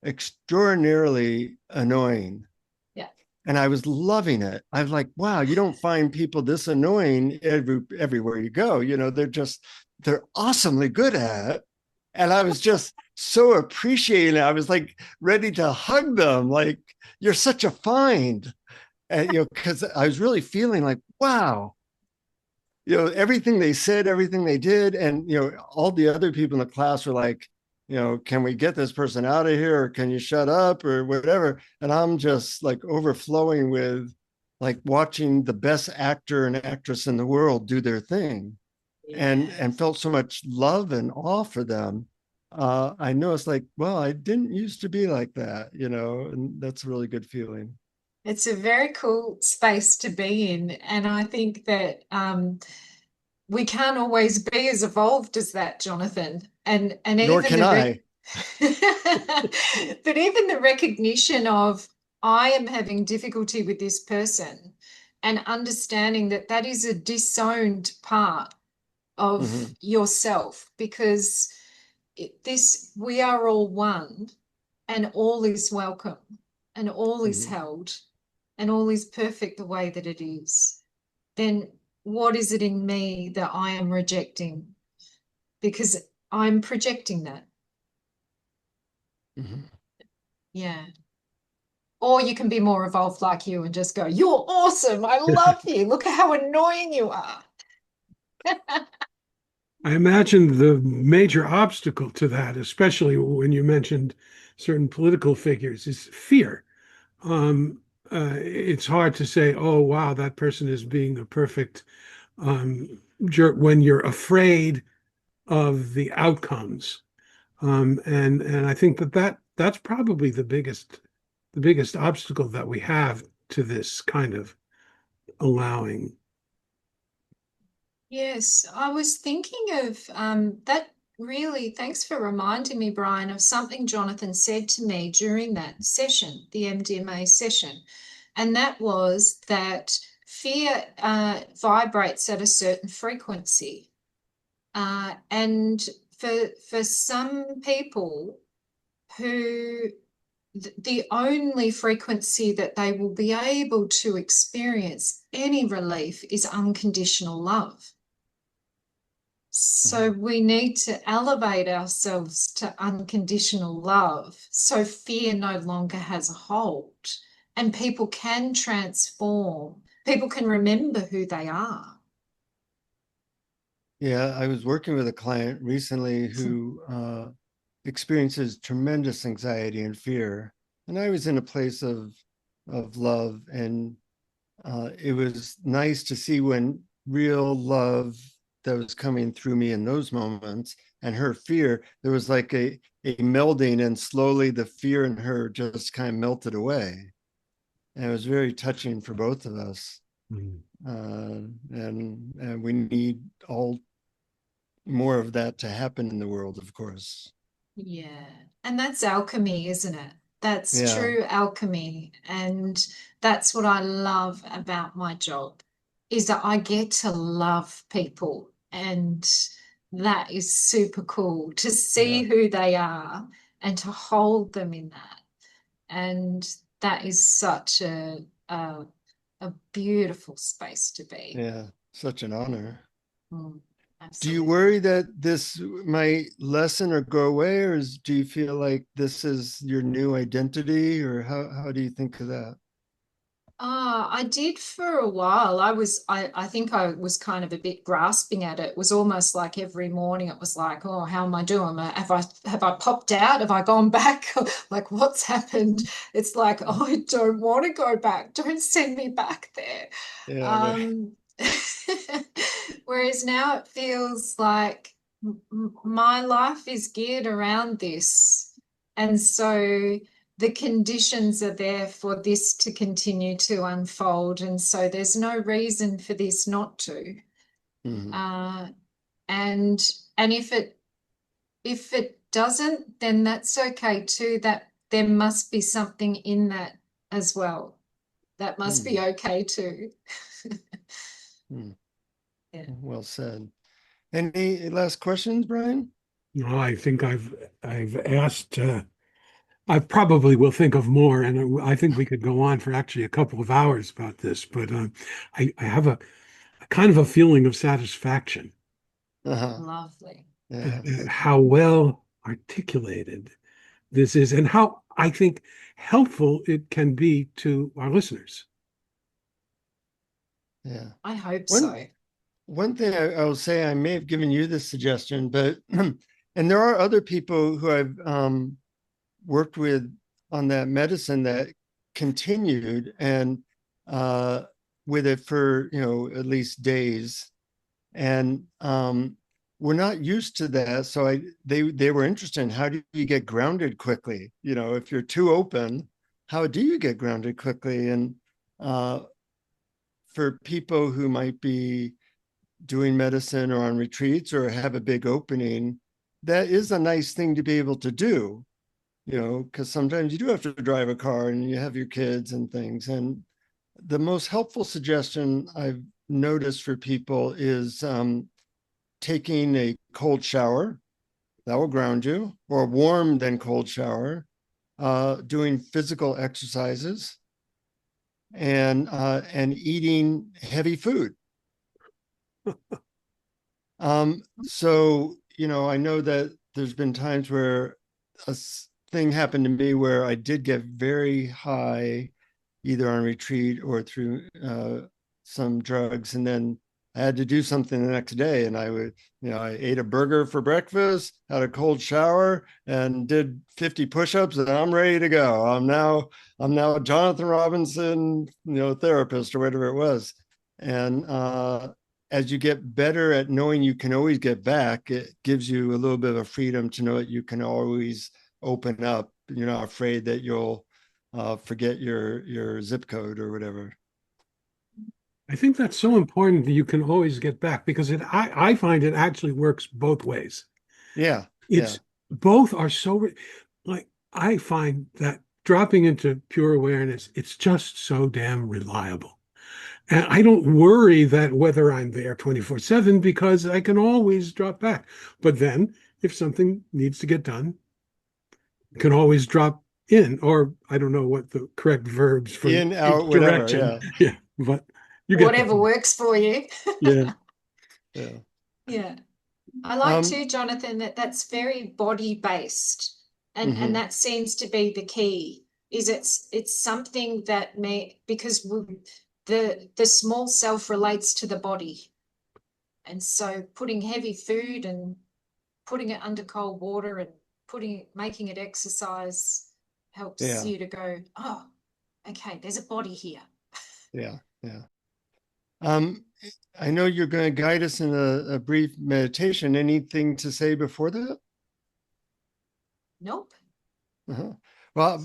Speaker 2: extraordinarily annoying.
Speaker 4: Yeah.
Speaker 2: And I was loving it. I was like, wow, you don't find people this annoying everywhere you go. They're awesomely good at it. And I was just so appreciating it. I was like ready to hug them. Like, you're such a find. And because I was really feeling like, wow, everything they said, everything they did. And, all the other people in the class were like, can we get this person out of here? Or can you shut up or whatever? And I'm just like overflowing with like watching the best actor and actress in the world do their thing, and felt so much love and awe for them. I know it's like, well, I didn't used to be like that, and that's a really good feeling.
Speaker 4: It's a very cool space to be in. And I think that we can't always be as evolved as that, Jonathan. And
Speaker 2: Nor
Speaker 4: even
Speaker 2: can I.
Speaker 4: but even the recognition of I am having difficulty with this person and understanding that that is a disowned part of yourself, because we are all one, and all is welcome, and all is held, and all is perfect the way that it is. Then what is it in me that I am rejecting? Because I'm projecting that. Yeah. Or you can be more evolved like you and just go, you're awesome. I love you. Look at how annoying you are.
Speaker 3: I imagine the major obstacle to that, especially when you mentioned certain political figures, is fear. It's hard to say, oh, wow, that person is being a perfect jerk when you're afraid of the outcomes. And I think that's probably the biggest obstacle that we have to this kind of allowing.
Speaker 4: Yes, I was thinking of that really, thanks for reminding me, Brian, of something Jonathan said to me during that session, the MDMA session. And that was that fear vibrates at a certain frequency. And for some people who the only frequency that they will be able to experience any relief is unconditional love. So we need to elevate ourselves to unconditional love so fear no longer has a hold, and people can transform. People can remember who they are.
Speaker 2: Yeah, I was working with a client recently who experiences tremendous anxiety and fear. And I was in a place of love, and it was nice to see when real love that was coming through me in those moments, and her fear, there was like a melding, and slowly the fear in her just kind of melted away. And it was very touching for both of us. And we need all more of that to happen in the world, of course.
Speaker 4: Yeah. And that's alchemy, isn't it? That's
Speaker 2: Yeah.
Speaker 4: true alchemy. And that's what I love about my job, is that I get to love people. And that is super cool to see who they are and to hold them in that. And that is such a beautiful space to be.
Speaker 2: Yeah, such an honor. Do you
Speaker 4: Absolutely.
Speaker 2: worry that this might lessen or go away, or do you feel like this is your new identity, or how do you think of that?
Speaker 4: I did for a while. I think I was kind of a bit grasping at it. It was almost like every morning it was like, oh, how am I doing? Have I popped out? Have I gone back? Like, what's happened? It's like, oh, I don't want to go back. Don't send me back there.
Speaker 2: Yeah, right.
Speaker 4: Whereas now it feels like my life is geared around this. And so the conditions are there for this to continue to unfold. And so there's no reason for this not to. And if it doesn't, then that's okay too. That there must be something in that as well. That must be okay too. Yeah.
Speaker 2: Well said. Any last questions, Brian?
Speaker 3: No, I think I've asked. I probably will think of more, and I think we could go on for actually a couple of hours about this. But I have a kind of a feeling of satisfaction
Speaker 4: Lovely.
Speaker 3: at
Speaker 2: Yes.
Speaker 3: how well articulated this is, and how I think helpful it can be to our listeners.
Speaker 2: Yeah.
Speaker 4: I hope
Speaker 2: One
Speaker 4: so.
Speaker 2: one thing I will say, I may have given you this suggestion, but and there are other people who I've worked with on that medicine that continued and with it for at least days, and we're not used to that. So they were interested in, how do you get grounded quickly? If you're too open, how do you get grounded quickly? And for people who might be doing medicine or on retreats or have a big opening, that is a nice thing to be able to do, because sometimes you do have to drive a car and you have your kids and things. And the most helpful suggestion I've noticed for people is taking a cold shower. That will ground you, or warm then cold shower, doing physical exercises, and eating heavy food. So, I know that there's been times where a thing happened to me where I did get very high, either on retreat or through some drugs. And then I had to do something the next day. And I ate a burger for breakfast, had a cold shower, and did 50 push-ups, and I'm ready to go. I'm now a Jonathan Robinson, therapist or whatever it was. And as you get better at knowing you can always get back, it gives you a little bit of a freedom to know that you can always open up. You're not afraid that you'll forget your zip code or whatever.
Speaker 3: I think that's so important that you can always get back, because I find it actually works both ways.
Speaker 2: Yeah.
Speaker 3: It's both are so, like, I find that dropping into pure awareness, it's just so damn reliable. And I don't worry that whether I'm there 24/7, because I can always drop back. But then if something needs to get done, I can always drop in, or I don't know what the correct verbs for
Speaker 2: In, out,
Speaker 3: each
Speaker 2: whatever.
Speaker 3: direction.
Speaker 2: Yeah.
Speaker 3: Yeah, but you get the
Speaker 4: Whatever
Speaker 3: point.
Speaker 4: works for you.
Speaker 3: Yeah.
Speaker 2: Yeah.
Speaker 4: Yeah. I like too, Jonathan, that's very body based. And that seems to be the key, is it's something that because the small self relates to the body. And so putting heavy food and putting it under cold water and making it exercise helps you to go, oh, okay, there's a body here.
Speaker 2: Yeah. Yeah. I know you're going to guide us in a brief meditation. Anything to say before that?
Speaker 4: Nope.
Speaker 2: Uh-huh. Well,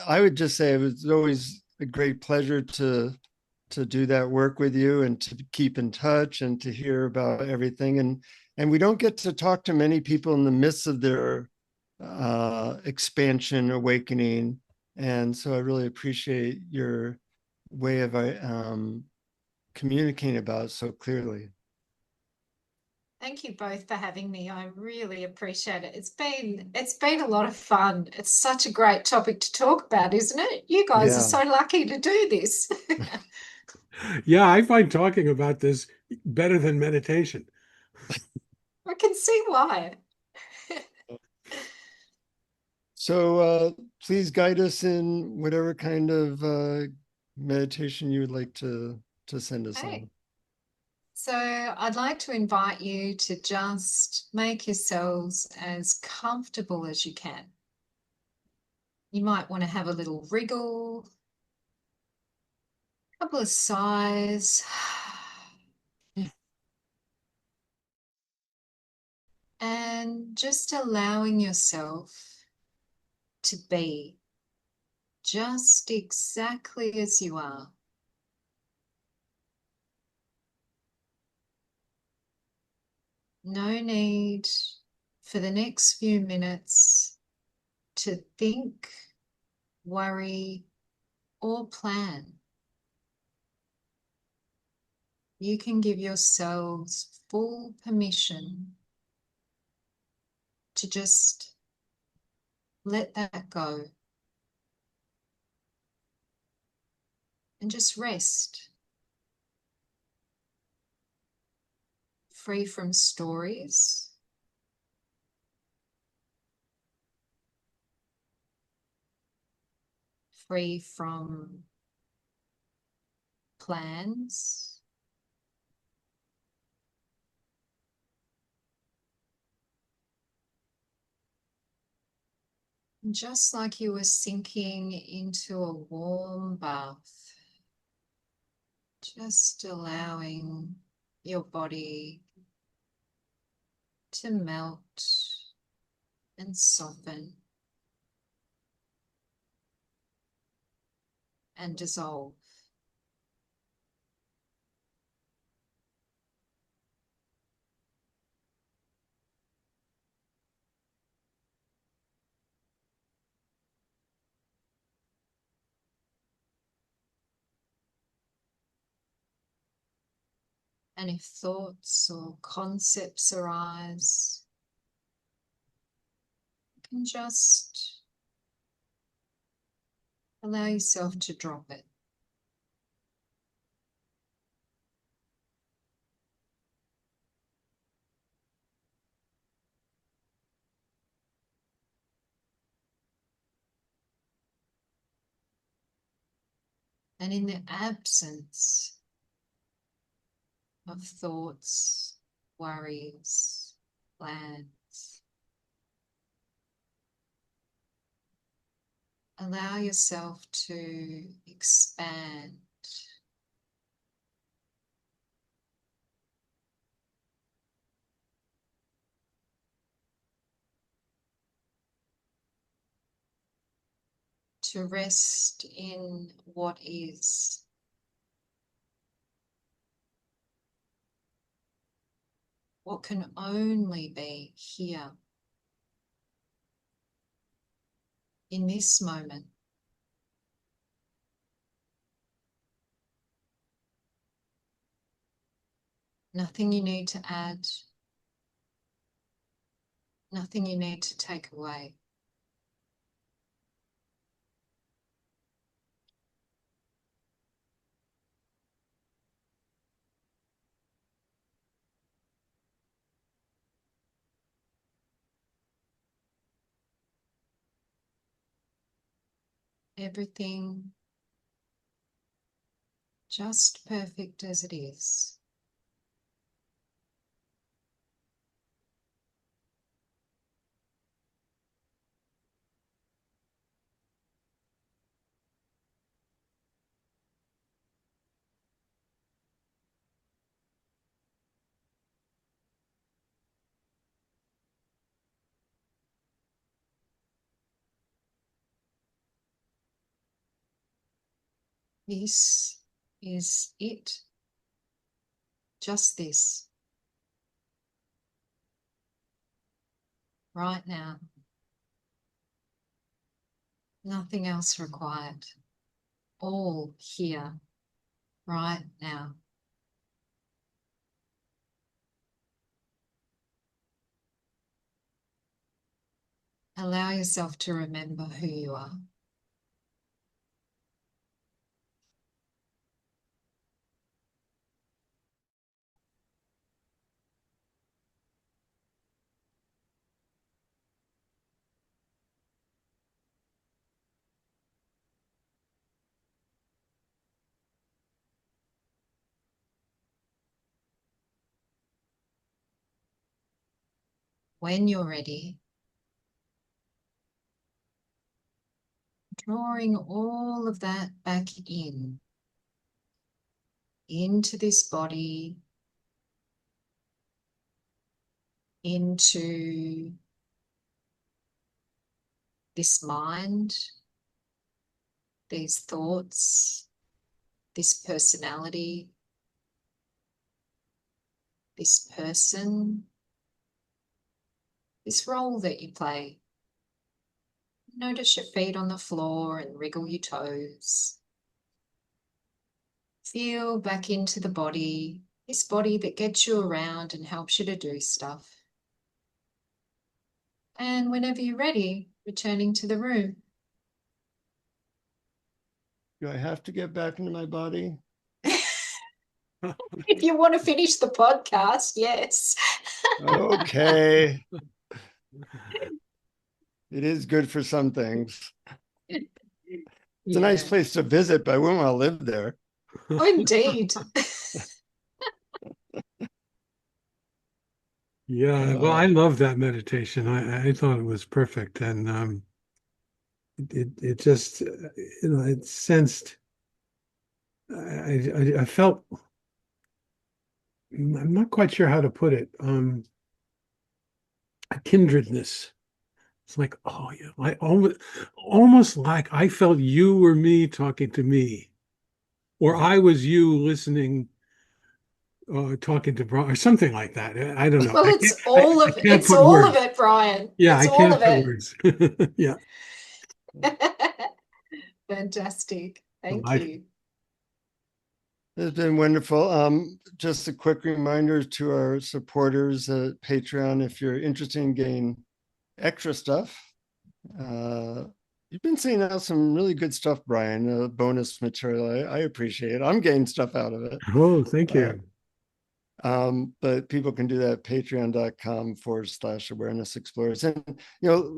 Speaker 2: I would just say it was always a great pleasure to do that work with you, and to keep in touch, and to hear about everything. And we don't get to talk to many people in the midst of their expansion, awakening. And so I really appreciate your way of communicating about it so clearly.
Speaker 4: Thank you both for having me. I really appreciate it. It's been a lot of fun. It's such a great topic to talk about, isn't it? You guys are so lucky to do this.
Speaker 3: Yeah, I find talking about this better than meditation.
Speaker 4: I can see why.
Speaker 2: So please guide us in whatever kind of meditation you would like to send us on.
Speaker 4: So I'd like to invite you to just make yourselves as comfortable as you can. You might want to have a little wriggle, a couple of sighs, and just allowing yourself to be just exactly as you are. No need for the next few minutes to think, worry, or plan. You can give yourselves full permission to just let that go and just rest, free from stories, free from plans, Just like you were sinking into a warm bath, just allowing your body to melt and soften and dissolve. And if thoughts or concepts arise, you can just allow yourself to drop it. And in the absence of thoughts, worries, plans, allow yourself to expand to rest in what is. What can only be here in this moment. Nothing you need to add, nothing you need to take away. Everything just perfect as it is. This is it. Just this. Right now. Nothing else required. All here. Right now. Allow yourself to remember who you are. When you're ready, drawing all of that back into this body, into this mind, these thoughts, this personality, this person, this role that you play. Notice your feet on the floor and wriggle your toes. Feel back into the body, this body that gets you around and helps you to do stuff. And whenever you're ready, returning to the room.
Speaker 2: Do I have to get back into my body?
Speaker 4: If you want to finish the podcast, yes.
Speaker 2: Okay. It is good for some things. It's a nice place to visit, but I wouldn't want to live there.
Speaker 4: Oh, indeed.
Speaker 3: Yeah, well, I love that meditation. I thought it was perfect. And it just, it sensed, I felt, I'm not quite sure how to put it, a kindredness. It's like, oh yeah, I almost like I felt you were me talking to me, or I was you listening, talking to Brian, or something like that. I don't know.
Speaker 4: Well,
Speaker 3: I can't
Speaker 4: it's
Speaker 3: put
Speaker 4: all of
Speaker 3: words.
Speaker 4: it, Brian.
Speaker 3: Yeah,
Speaker 4: It's
Speaker 3: I
Speaker 4: all
Speaker 3: can't
Speaker 4: of
Speaker 3: put
Speaker 4: it.
Speaker 3: words. Yeah,
Speaker 4: Fantastic. Thank
Speaker 3: delightful.
Speaker 4: you.
Speaker 2: It's been wonderful. Just a quick reminder to our supporters at Patreon, if you're interested in getting extra stuff, you've been sending out some really good stuff, Brian, bonus material. I appreciate it. I'm getting stuff out of it.
Speaker 3: Oh, thank you.
Speaker 2: But people can do that at patreon.com/awareness explorers. And,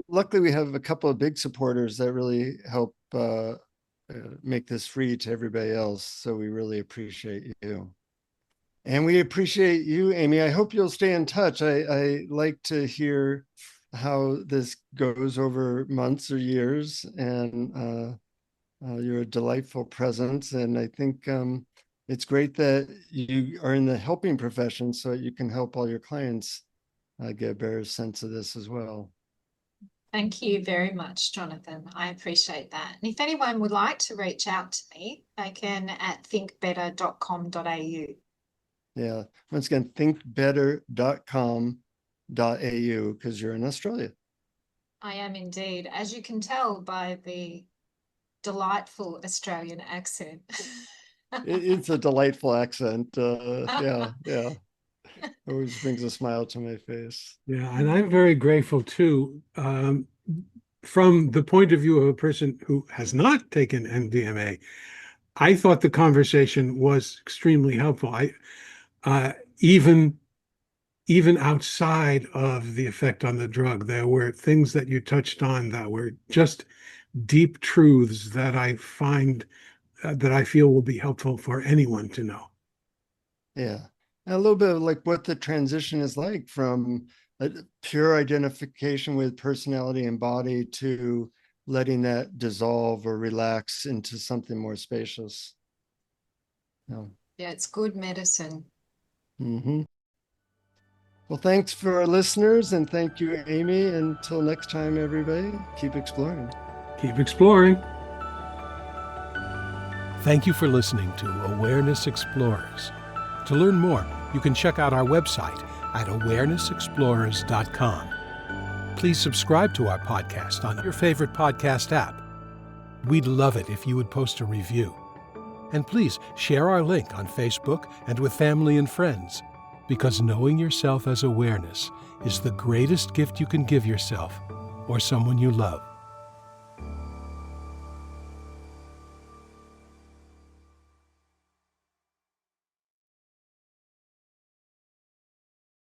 Speaker 2: luckily we have a couple of big supporters that really help make this free to everybody else. So we really appreciate you. And we appreciate you, Amy. I hope you'll stay in touch. I like to hear how this goes over months or years. And you're a delightful presence. And I think it's great that you are in the helping profession so that you can help all your clients get a better sense of this as well.
Speaker 4: Thank you very much, Jonathan. I appreciate that. And if anyone would like to reach out to me, they can at thinkbetter.com.au.
Speaker 2: Yeah. Once again, thinkbetter.com.au, because you're in Australia.
Speaker 4: I am indeed, as you can tell by the delightful Australian accent.
Speaker 2: It's a delightful accent. Yeah. Always brings a smile to my face.
Speaker 3: Yeah, and I'm very grateful too, from the point of view of a person who has not taken MDMA. I thought the conversation was extremely helpful. Even outside of the effect on the drug, there were things that you touched on that were just deep truths that I find that I feel will be helpful for anyone to know.
Speaker 2: Yeah. And a little bit of like what the transition is like from a pure identification with personality and body to letting that dissolve or relax into something more spacious.
Speaker 4: Yeah, it's good medicine.
Speaker 2: Mm-hmm. Well, thanks for our listeners, and thank you, Amy. Until next time, everybody, keep exploring.
Speaker 3: Keep exploring.
Speaker 1: Thank you for listening to Awareness Explorers. To learn more, you can check out our website at awarenessexplorers.com. Please subscribe to our podcast on your favorite podcast app. We'd love it if you would post a review. And please share our link on Facebook and with family and friends, because knowing yourself as awareness is the greatest gift you can give yourself or someone you love.